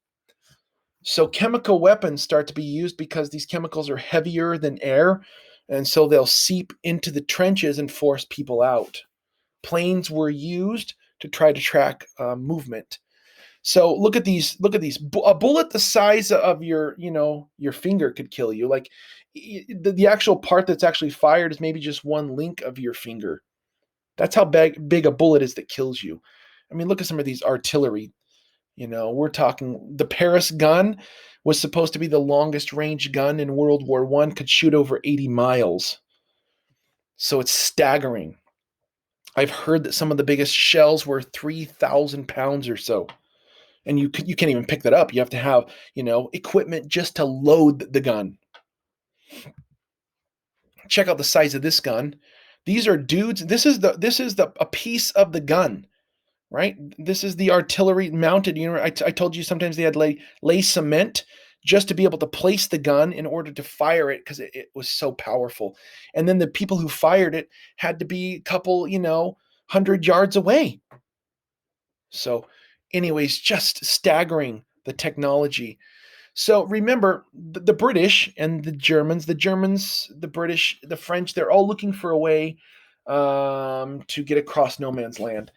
[SPEAKER 1] So chemical weapons start to be used because these chemicals are heavier than air, and so they'll seep into the trenches and force people out. Planes were used to try to track movement. So look at these. A bullet the size of your finger could kill you. Like the actual part that's actually fired is maybe just one link of your finger. That's how big a bullet is that kills you. I mean, look at some of these artillery. We're talking the Paris gun was supposed to be the longest range gun in World War I, could shoot over 80 miles. So it's staggering. I've heard that some of the biggest shells were 3,000 pounds or so. And you can't even pick that up. You have to have, equipment just to load the gun. Check out the size of this gun. These are dudes. This is a piece of the gun, right? This is the artillery mounted. I told you sometimes they had lay cement just to be able to place the gun in order to fire it because it was so powerful. And then the people who fired it had to be a couple, 100 yards away. So anyways, just staggering, the technology. So remember, the British and the Germans, the British, the French, they're all looking for a way to get across no man's land.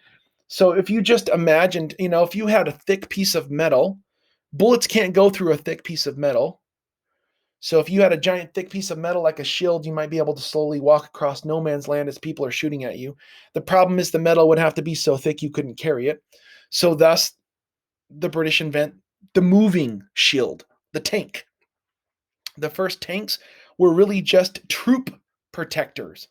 [SPEAKER 1] So if you just imagined, if you had a thick piece of metal, bullets can't go through a thick piece of metal. So if you had a giant thick piece of metal like a shield, you might be able to slowly walk across no man's land as people are shooting at you. The problem is the metal would have to be so thick you couldn't carry it. So thus the British invent the moving shield, the tank. The first tanks were really just troop protectors.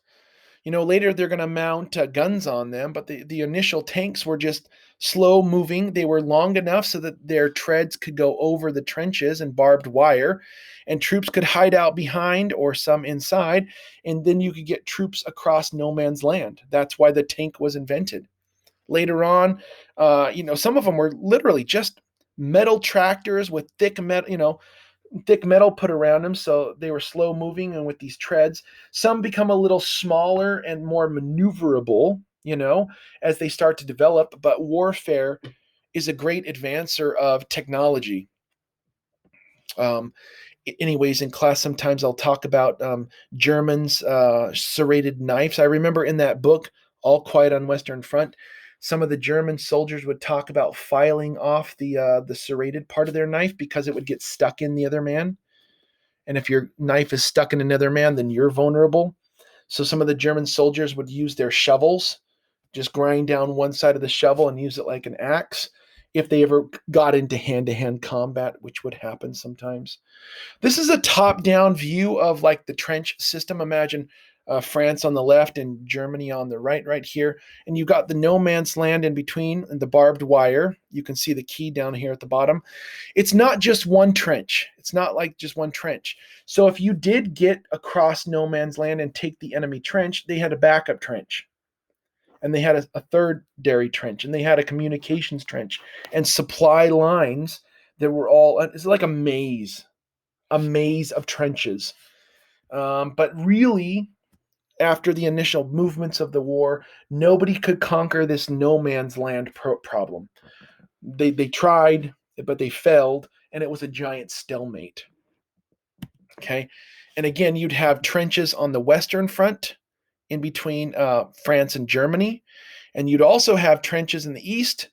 [SPEAKER 1] Later they're going to mount guns on them, but the initial tanks were just slow moving. They were long enough so that their treads could go over the trenches and barbed wire, and troops could hide out behind or some inside, and then you could get troops across no man's land. That's why the tank was invented. Later on, some of them were literally just metal tractors with thick metal put around them, so they were slow moving and with these treads. Some become a little smaller and more maneuverable, as they start to develop. But warfare is a great advancer of technology. Um, Anyways, in class, sometimes I'll talk about Germans' serrated knives. I remember in that book, All Quiet on Western Front, some of the German soldiers would talk about filing off the serrated part of their knife because it would get stuck in the other man. And if your knife is stuck in another man, then you're vulnerable. So some of the German soldiers would use their shovels, just grind down one side of the shovel and use it like an axe if they ever got into hand-to-hand combat, which would happen sometimes. This is a top-down view of like the trench system. Imagine France on the left and Germany on the right here. And you've got the no man's land in between and the barbed wire. You can see the key down here at the bottom. It's not just one trench. It's not like just one trench. So if you did get across no man's land and take the enemy trench, they had a backup trench. And they had a third dairy trench, and they had a communications trench and supply lines that were all, it's like a maze of trenches. But really, after the initial movements of the war, nobody could conquer this no man's land problem. They tried, but they failed, and it was a giant stalemate. Okay, and again, you'd have trenches on the Western Front in between France and Germany, and you'd also have trenches in the East,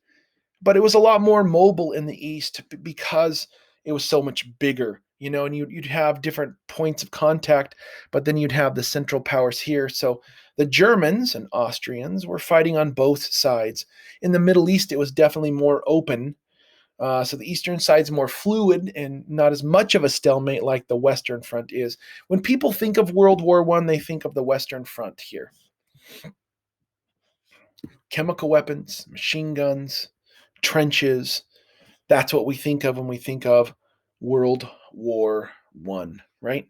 [SPEAKER 1] but it was a lot more mobile in the East because it was so much bigger, and you'd have different points of contact, but then you'd have the central powers here. So the Germans and Austrians were fighting on both sides. In the Middle East, it was definitely more open. So the Eastern side's more fluid and not as much of a stalemate like the Western Front is. When people think of World War I, they think of the Western Front here. Chemical weapons, machine guns, trenches. That's what we think of when we think of World War I, right?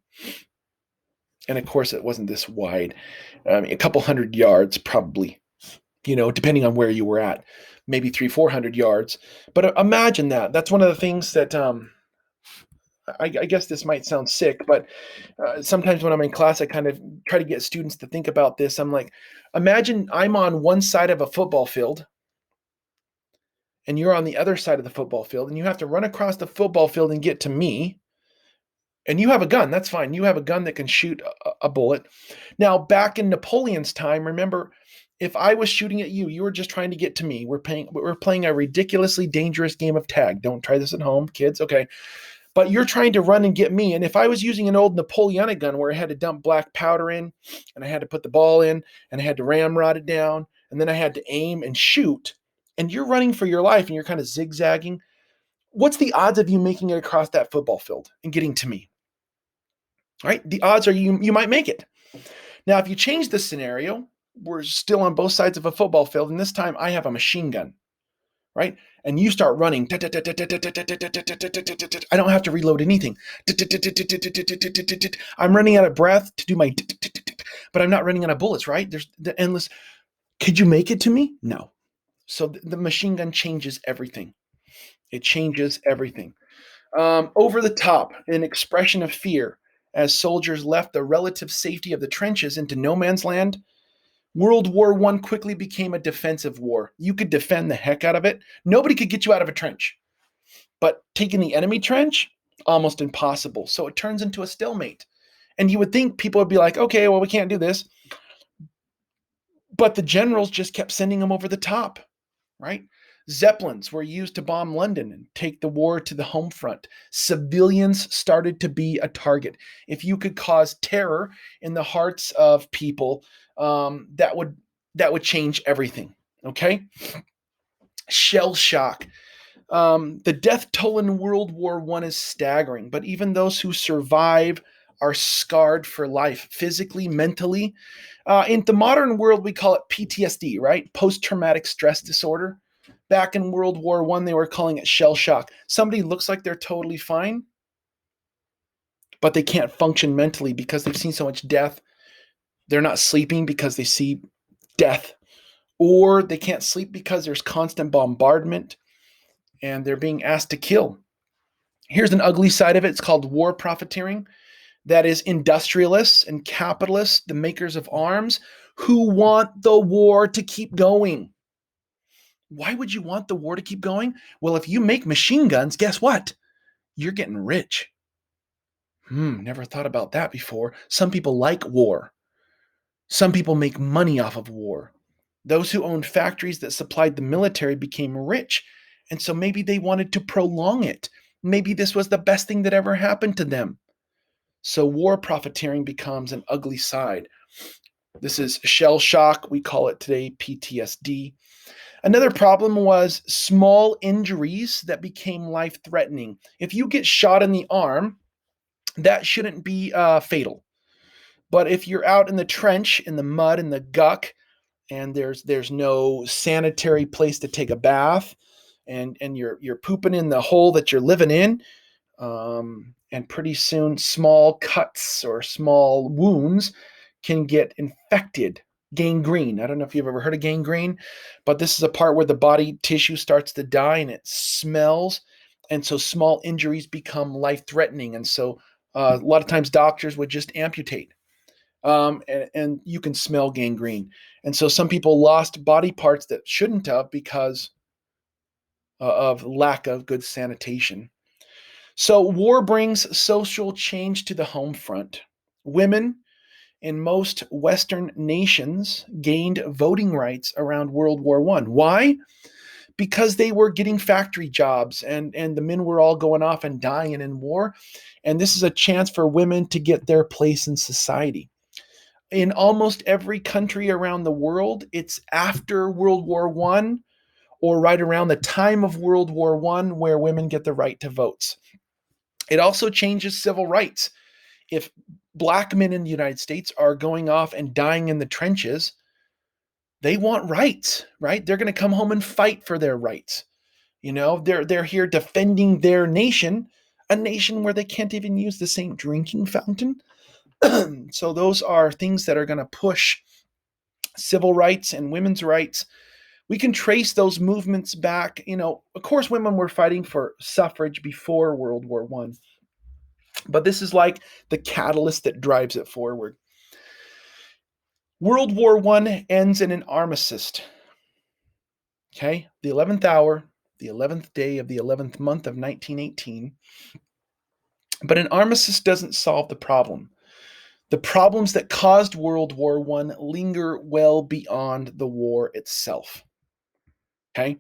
[SPEAKER 1] And of course, it wasn't this wide. A couple hundred yards, probably, depending on where you were at, maybe 300-400 yards. But imagine that. That's one of the things that I guess this might sound sick, but sometimes when I'm in class, I kind of try to get students to think about this. I'm like, imagine I'm on one side of a football field and you're on the other side of the football field, and you have to run across the football field and get to me. And you have a gun. That's fine. You have a gun that can shoot a bullet. Now, back in Napoleon's time, remember, if I was shooting at you, you were just trying to get to me. We're playing a ridiculously dangerous game of tag. Don't try this at home, kids. Okay. But you're trying to run and get me. And if I was using an old Napoleonic gun where I had to dump black powder in, and I had to put the ball in, and I had to ramrod it down, and then I had to aim and shoot, and you're running for your life and you're kind of zigzagging, what's the odds of you making it across that football field and getting to me? Right? The odds are you might make it. Now, if you change the scenario, we're still on both sides of a football field, and this time I have a machine gun, right? And you start running. I don't have to reload anything. I'm running out of breath to do my, but I'm not running out of bullets, right? There's the endless. Could you make it to me? No. So the machine gun changes everything. It changes everything. Over the top, an expression of fear as soldiers left the relative safety of the trenches into no man's land. World War I quickly became a defensive war. You could defend the heck out of it. Nobody could get you out of a trench. But taking the enemy trench, almost impossible. So it turns into a stalemate. And you would think people would be like, okay, well, we can't do this. But the generals just kept sending them over the top. right? Zeppelins were used to bomb London and take the war to the home front. Civilians started to be a target. If you could cause terror in the hearts of people, that would change everything. Okay, shell shock. The death toll in World War One is staggering, but even those who survive are scarred for life, physically, mentally. In the modern world, we call it PTSD, right? Post traumatic stress disorder. Back in World War One, they were calling it shell shock. Somebody looks like they're totally fine, but they can't function mentally because they've seen so much death. They're not sleeping because they see death, or they can't sleep because there's constant bombardment and they're being asked to kill. Here's an ugly side of it. It's called war profiteering. That is industrialists and capitalists, the makers of arms, who want the war to keep going. Why would you want the war to keep going? Well, if you make machine guns, guess what? You're getting rich. Never thought about that before. Some people like war. Some people make money off of war. Those who owned factories that supplied the military became rich, and so maybe they wanted to prolong it. Maybe this was the best thing that ever happened to them. So war profiteering becomes an ugly side. This is shell shock. We call it today PTSD. Another problem was small injuries that became life threatening. If you get shot in the arm, that shouldn't be fatal. But if you're out in the trench, in the mud, in the guck, and there's no sanitary place to take a bath, and you're pooping in the hole that you're living in, and pretty soon small cuts or small wounds can get infected. Gangrene. I don't know if you've ever heard of gangrene, but this is a part where the body tissue starts to die and it smells. And so small injuries become life threatening. And so a lot of times doctors would just amputate. And you can smell gangrene. And so some people lost body parts that shouldn't have because of lack of good sanitation. So war brings social change to the home front. Women in most Western nations gained voting rights around World War I. Why? Because they were getting factory jobs and the men were all going off and dying in war. And this is a chance for women to get their place in society. In almost every country around the world, it's after World War I or right around the time of World War I where women get the right to vote. It also changes civil rights. If black men in the United States are going off and dying in the trenches, they want rights, right? They're going to come home and fight for their rights. They're here defending their nation, a nation where they can't even use the same drinking fountain. So those are things that are going to push civil rights and women's rights. We can trace those movements back. Of course, women were fighting for suffrage before World War I, but this is like the catalyst that drives it forward. World War I ends in an armistice. Okay, the 11th hour, the 11th day of the 11th month of 1918. But an armistice doesn't solve the problem. The problems that caused World War I linger well beyond the war itself. Okay,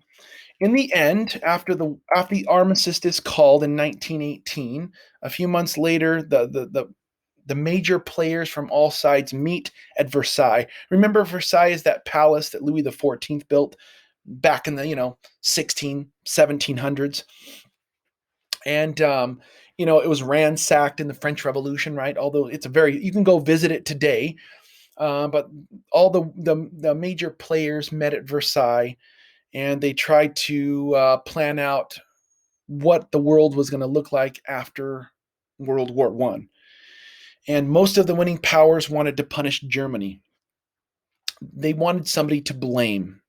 [SPEAKER 1] in the end, after the armistice is called in 1918, a few months later, the major players from all sides meet at Versailles. Remember, Versailles is that palace that Louis XIV built back in the 1700s, and it was ransacked in the French Revolution, right? Although you can go visit it today, but all the major players met at Versailles, and they tried to plan out what the world was going to look like after World War I. And most of the winning powers wanted to punish Germany. They wanted somebody to blame.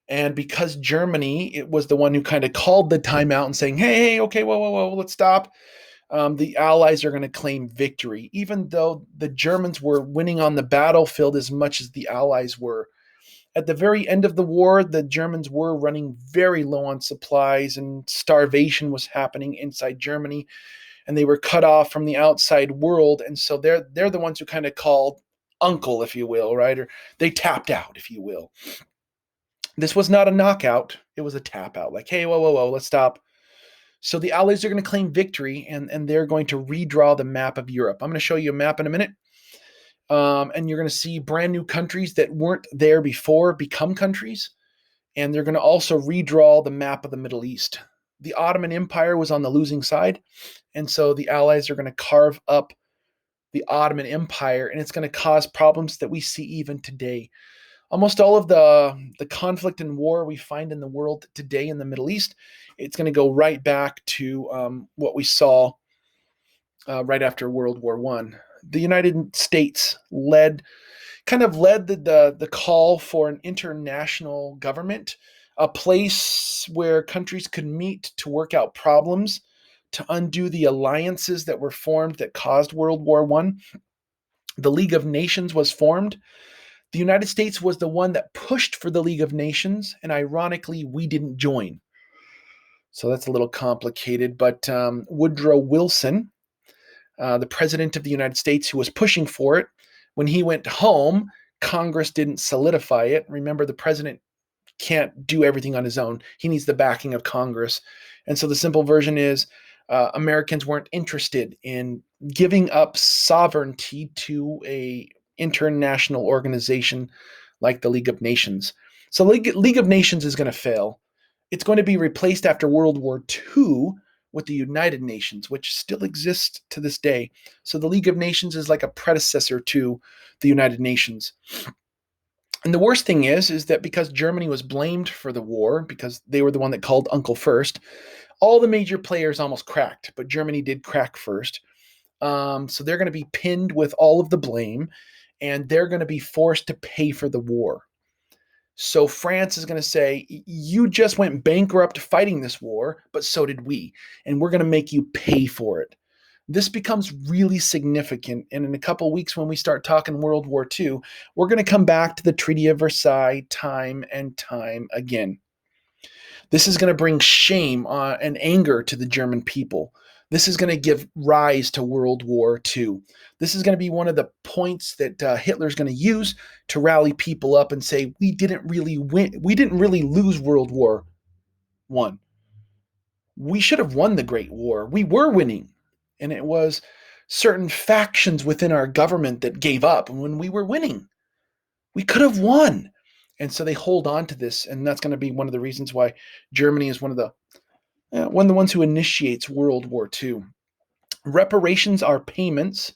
[SPEAKER 1] And because Germany, it was the one who kind of called the timeout and saying, hey, okay, whoa, let's stop. The Allies are going to claim victory, even though the Germans were winning on the battlefield as much as the Allies were. At the very end of the war, the Germans were running very low on supplies and starvation was happening inside Germany, and they were cut off from the outside world. And so they're the ones who kind of called uncle, if you will, right? Or they tapped out, if you will. This was not a knockout, it was a tap out. Like, hey, whoa, whoa, whoa, let's stop. So the Allies are going to claim victory, and they're going to redraw the map of Europe. I'm going to show you a map in a minute. And you're going to see brand new countries that weren't there before become countries. And they're going to also redraw the map of the Middle East. The Ottoman Empire was on the losing side. And so the Allies are going to carve up the Ottoman Empire, and it's going to cause problems that we see even today. Almost all of the conflict and war we find in the world today in the Middle East, it's going to go right back to what we saw right after World War One. The United States led the call for an international government, a place where countries could meet to work out problems, to undo the alliances that were formed that caused World War One. The League of Nations was formed. The United States was the one that pushed for the League of Nations, and ironically, we didn't join. So that's a little complicated, but Woodrow Wilson, the president of the United States who was pushing for it, when he went home, Congress didn't solidify it. Remember, the president can't do everything on his own. He needs the backing of Congress. And so the simple version is Americans weren't interested in giving up sovereignty to a international organization like the League of Nations. So League of Nations is going to fail. It's going to be replaced after World War II with the United Nations, which still exists to this day. So the League of Nations is like a predecessor to the United Nations. And the worst thing is that because Germany was blamed for the war, because they were the one that called Uncle first, all the major players almost cracked, but Germany did crack first. So they're going to be pinned with all of the blame, and they're going to be forced to pay for the war. So France is going to say, you just went bankrupt fighting this war, but so did we, and we're going to make you pay for it. This becomes really significant, and in a couple of weeks when we start talking World War II, we're going to come back to the Treaty of Versailles time and time again. This is going to bring shame and anger to the German people. This is going to give rise to World War II. This is going to be one of the points that Hitler's going to use to rally people up and say, we didn't really win. We didn't really lose World War I. We should have won the Great War. We were winning. And it was certain factions within our government that gave up when we were winning. We could have won. And so they hold on to this, and that's going to be one of the reasons why Germany is one of the ones who initiates World War II. Reparations are payments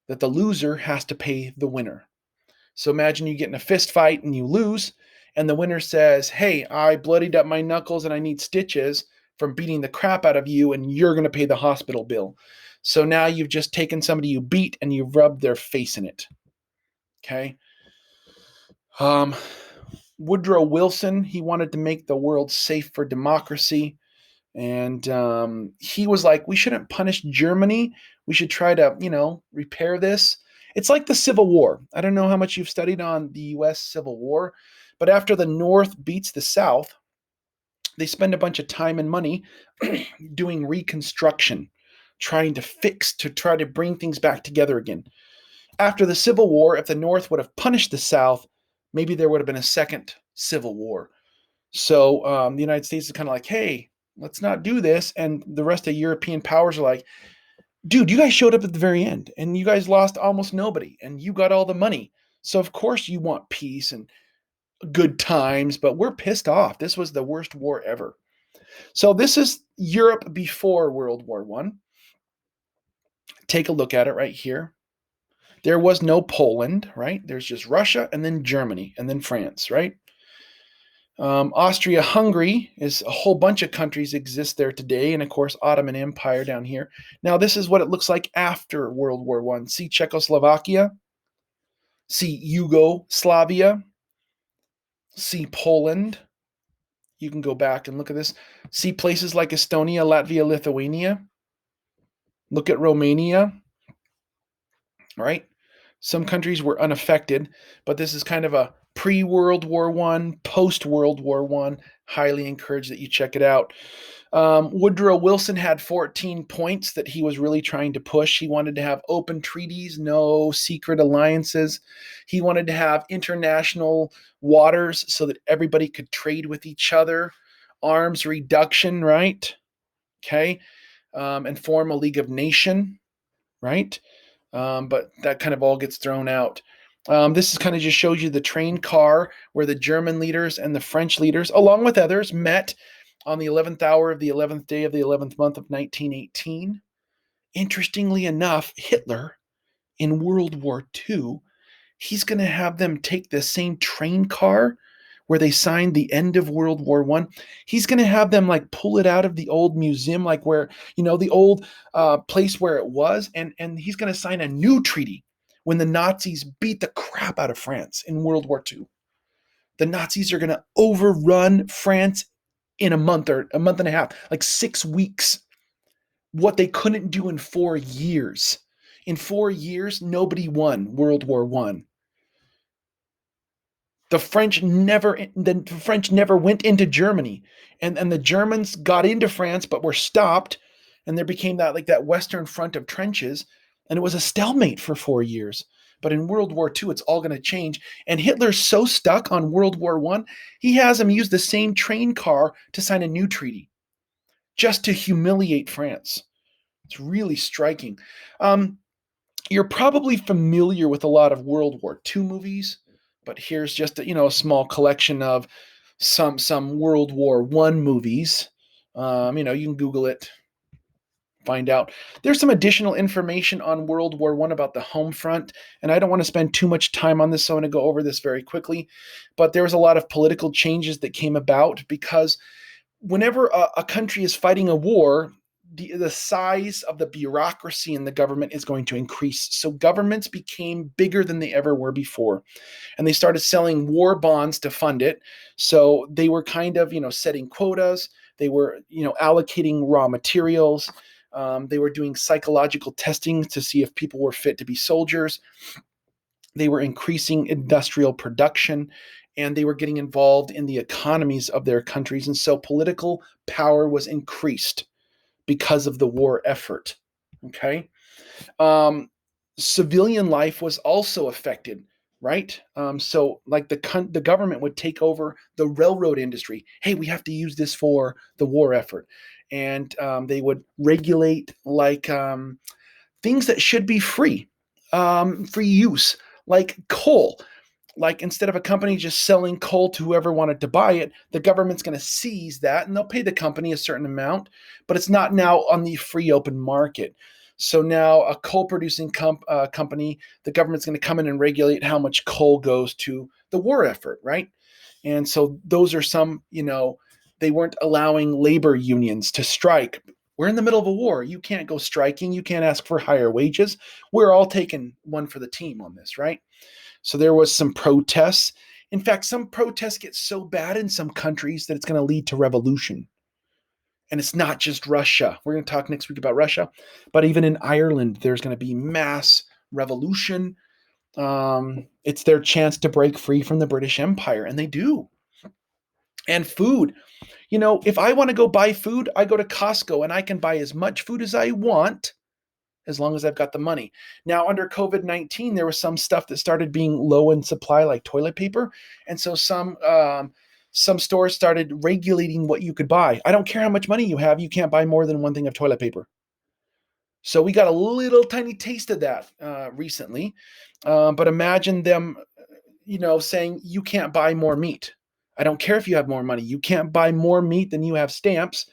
[SPEAKER 1] that the loser has to pay the winner. So imagine you get in a fist fight and you lose, and the winner says, hey, I bloodied up my knuckles and I need stitches from beating the crap out of you, and you're going to pay the hospital bill. So now you've just taken somebody you beat and you've rubbed their face in it. Okay? Woodrow Wilson, he wanted to make the world safe for democracy. And he was like, we shouldn't punish Germany. We should try to, repair this. It's like the Civil War. I don't know how much you've studied on the U.S. Civil War, but after the North beats the South, they spend a bunch of time and money doing reconstruction, trying to try to bring things back together again. After the Civil War, if the North would have punished the South, maybe there would have been a second Civil War. So the United States is kind of like, hey, let's not do this. And the rest of European powers are like, dude, you guys showed up at the very end and you guys lost almost nobody and you got all the money. So of course you want peace and good times, but we're pissed off. This was the worst war ever. So this is Europe before World War I. Take a look at it right here. There was no Poland, right? There's just Russia and then Germany and then France, right? Austria-Hungary is a whole bunch of countries exist there today, and of course Ottoman Empire down here. Now this is what it looks like after World War I. See Czechoslovakia, see Yugoslavia, see Poland. You can go back and look at this. See places like Estonia, Latvia, Lithuania. Look at Romania, right? Some countries were unaffected, but this is kind of a pre-World War I, post-World War I, Highly encourage that you check it out. Woodrow Wilson had 14 points that he was really trying to push. He wanted to have open treaties, no secret alliances. He wanted to have international waters so that everybody could trade with each other, arms reduction, right? Okay. And form a League of Nations, right? But that kind of all gets thrown out. This is kind of just shows you the train car where the German leaders and the French leaders, along with others, met on the 11th hour of the 11th day of the 11th month of 1918. Interestingly enough, Hitler in World War II, he's going to have them take the same train car where they signed the end of World War One. He's going to have them like pull it out of the old museum, like where, the old place where it was, and he's going to sign a new treaty when the Nazis beat the crap out of France in World War II. The Nazis are going to overrun France in a month or a month and a half, like 6 weeks, what they couldn't do in 4 years. In 4 years, nobody won World War One. The French never went into Germany, and the Germans got into France but were stopped, and there became that western front of trenches, and it was a stalemate for 4 years. But in World War II, it's all going to change. And Hitler's so stuck on World War I, he has him use the same train car to sign a new treaty, just to humiliate France. It's really striking. You're probably familiar with a lot of World War II movies, but here's just a small collection of some World War I movies. You can Google it, find out. There's some additional information on World War I about the home front, and I don't want to spend too much time on this, so I'm going to go over this very quickly. But there was a lot of political changes that came about because whenever a country is fighting a war, the size of the bureaucracy in the government is going to increase. So governments became bigger than they ever were before. And they started selling war bonds to fund it. So they were kind of, setting quotas. They were, allocating raw materials. They were doing psychological testing to see if people were fit to be soldiers. They were increasing industrial production, and they were getting involved in the economies of their countries. And so political power was increased because of the war effort. Okay. Civilian life was also affected, right? So like the government would take over the railroad industry. Hey, we have to use this for the war effort. And they would regulate things that should be free use, like coal. Like instead of a company just selling coal to whoever wanted to buy it, the government's going to seize that and they'll pay the company a certain amount, but it's not now on the free open market. So now a coal producing company, the government's going to come in and regulate how much coal goes to the war effort, right? And so those are some, they weren't allowing labor unions to strike. We're in the middle of a war. You can't go striking. You can't ask for higher wages. We're all taking one for the team on this, right? So there was some protests. In fact, some protests get so bad in some countries that it's going to lead to revolution. And it's not just Russia. We're going to talk next week about Russia. But even in Ireland, there's going to be mass revolution. It's their chance to break free from the British Empire, and they do. And food. If I want to go buy food, I go to Costco and I can buy as much food as I want as long as I've got the money. Now, under COVID-19, there was some stuff that started being low in supply, like toilet paper. And so some stores started regulating what you could buy. I don't care how much money you have, you can't buy more than one thing of toilet paper. So we got a little tiny taste of that recently. But imagine them, saying you can't buy more meat. I don't care if you have more money. You can't buy more meat than you have stamps.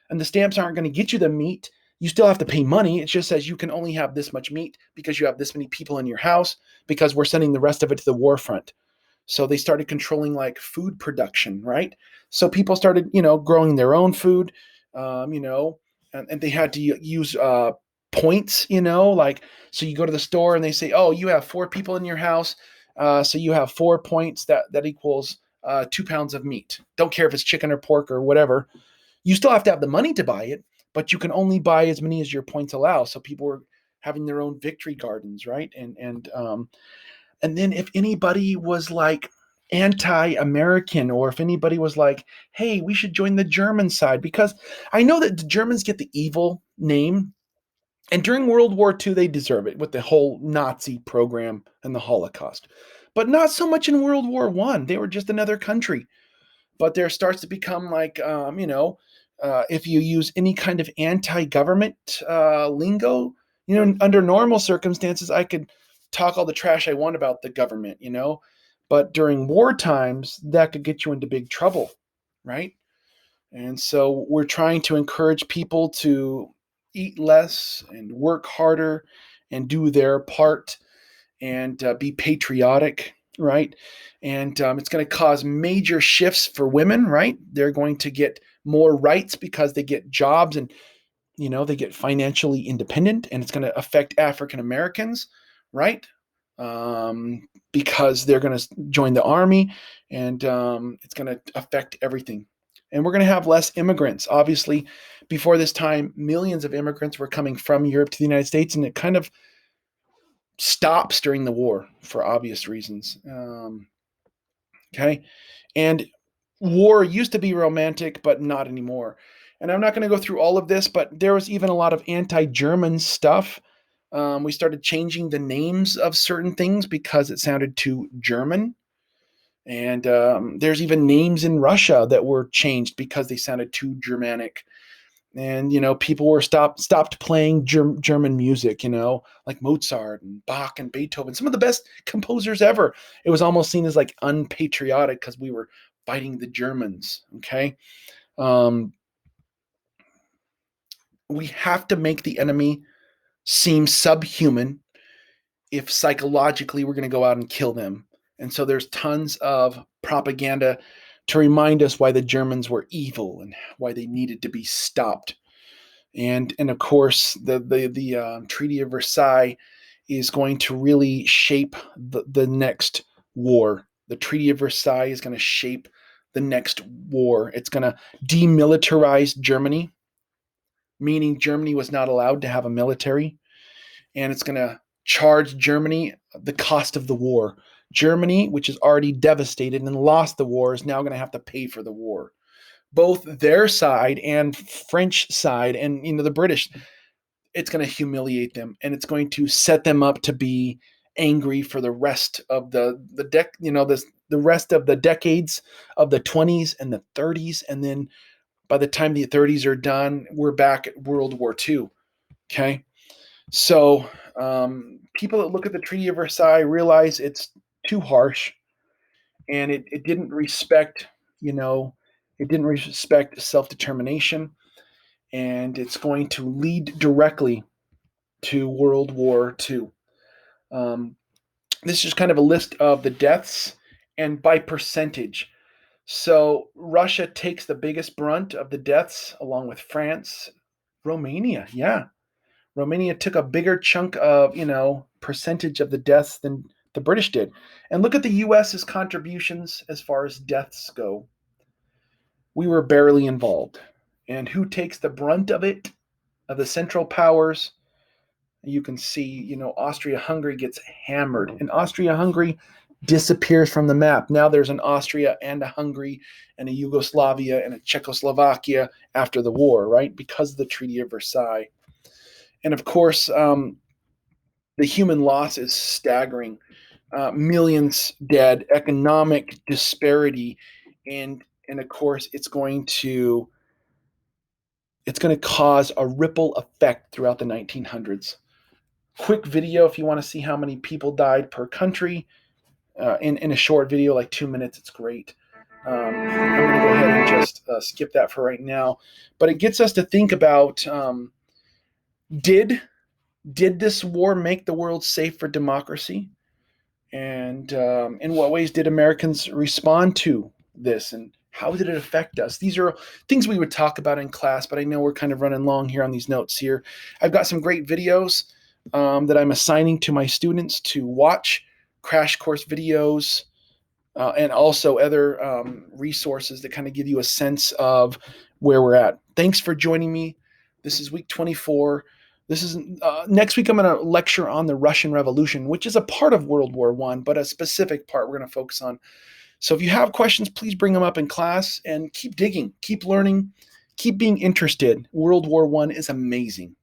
[SPEAKER 1] And the stamps aren't going to get you the meat. You still have to pay money. It just says you can only have this much meat because you have this many people in your house, because we're sending the rest of it to the war front. So they started controlling like food production, right? So people started, growing their own food, and they had to use points, so you go to the store and they say, oh, you have 4 people in your house. So you have 4 points that equals 2 pounds of meat. Don't care if it's chicken or pork or whatever. You still have to have the money to buy it, but you can only buy as many as your points allow. So people were having their own victory gardens, right? And then if anybody was like anti-American, or if anybody was like, hey, we should join the German side, because I know that the Germans get the evil name. And during World War II, they deserve it with the whole Nazi program and the Holocaust. But not so much in World War I. They were just another country. But there starts to become like, if you use any kind of anti-government lingo, under normal circumstances, I could talk all the trash I want about the government. But during war times, that could get you into big trouble, right? And so we're trying to encourage people to eat less and work harder and do their part and be patriotic, right? And it's going to cause major shifts for women, right? They're going to get more rights because they get jobs and they get financially independent, and it's going to affect African Americans, right? Because they're going to join the army, and it's going to affect everything. And we're going to have less immigrants. Obviously, before this time, millions of immigrants were coming from Europe to the United States, and it kind of stops during the war for obvious reasons. Okay. And war used to be romantic, but not anymore. And I'm not going to go through all of this, but there was even a lot of anti German stuff. We started changing the names of certain things because it sounded too German. And there's even names in Russia that were changed because they sounded too Germanic. And people were stopped playing German music, like Mozart and Bach and Beethoven, some of the best composers ever. It was almost seen as like unpatriotic because we were fighting the Germans. Okay. We have to make the enemy seem subhuman if psychologically we're going to go out and kill them. And so there's tons of propaganda to remind us why the Germans were evil and why they needed to be stopped. And of course, the Treaty of Versailles is going to really shape the next war. The Treaty of Versailles is going to shape the next war. It's going to demilitarize Germany, meaning Germany was not allowed to have a military, and it's going to charge Germany the cost of the war. Germany, which is already devastated and lost the war, is now going to have to pay for the war. Both their side and French side and the British, it's going to humiliate them, and it's going to set them up to be angry for the rest of the rest of the decades of the 20s and the 30s. And then by the time the 30s are done, we're back at World War II. Okay. So people that look at the Treaty of Versailles realize it's too harsh, and it didn't respect, it didn't respect self-determination, and it's going to lead directly to World War II. This is just kind of a list of the deaths and by percentage. So Russia takes the biggest brunt of the deaths along with France. Romania, yeah. Romania took a bigger chunk of, percentage of the deaths than the British did. And look at the US's contributions as far as deaths go. We were barely involved. And who takes the brunt of it, of the Central Powers? You can see, Austria-Hungary gets hammered, and Austria-Hungary disappears from the map. Now there's an Austria and a Hungary and a Yugoslavia and a Czechoslovakia after the war, right? Because of the Treaty of Versailles. And of course, the human loss is staggering. Millions dead, economic disparity, and of course, it's going to cause a ripple effect throughout the 1900s. Quick video if you want to see how many people died per country. In a short video, like 2 minutes, it's great. I'm going to go ahead and just skip that for right now. But it gets us to think about, did this war make the world safe for democracy? And in what ways did Americans respond to this? And how did it affect us? These are things we would talk about in class, but I know we're kind of running long here on these notes here. I've got some great videos that I'm assigning to my students to watch, crash course videos, and also other resources that kind of give you a sense of where we're at. Thanks for joining me. This is week 24. This is next week. I'm going to lecture on the Russian Revolution, which is a part of World War I, but a specific part we're going to focus on So if you have questions, please bring them up in class and keep digging, keep learning, keep being interested. World War I is amazing.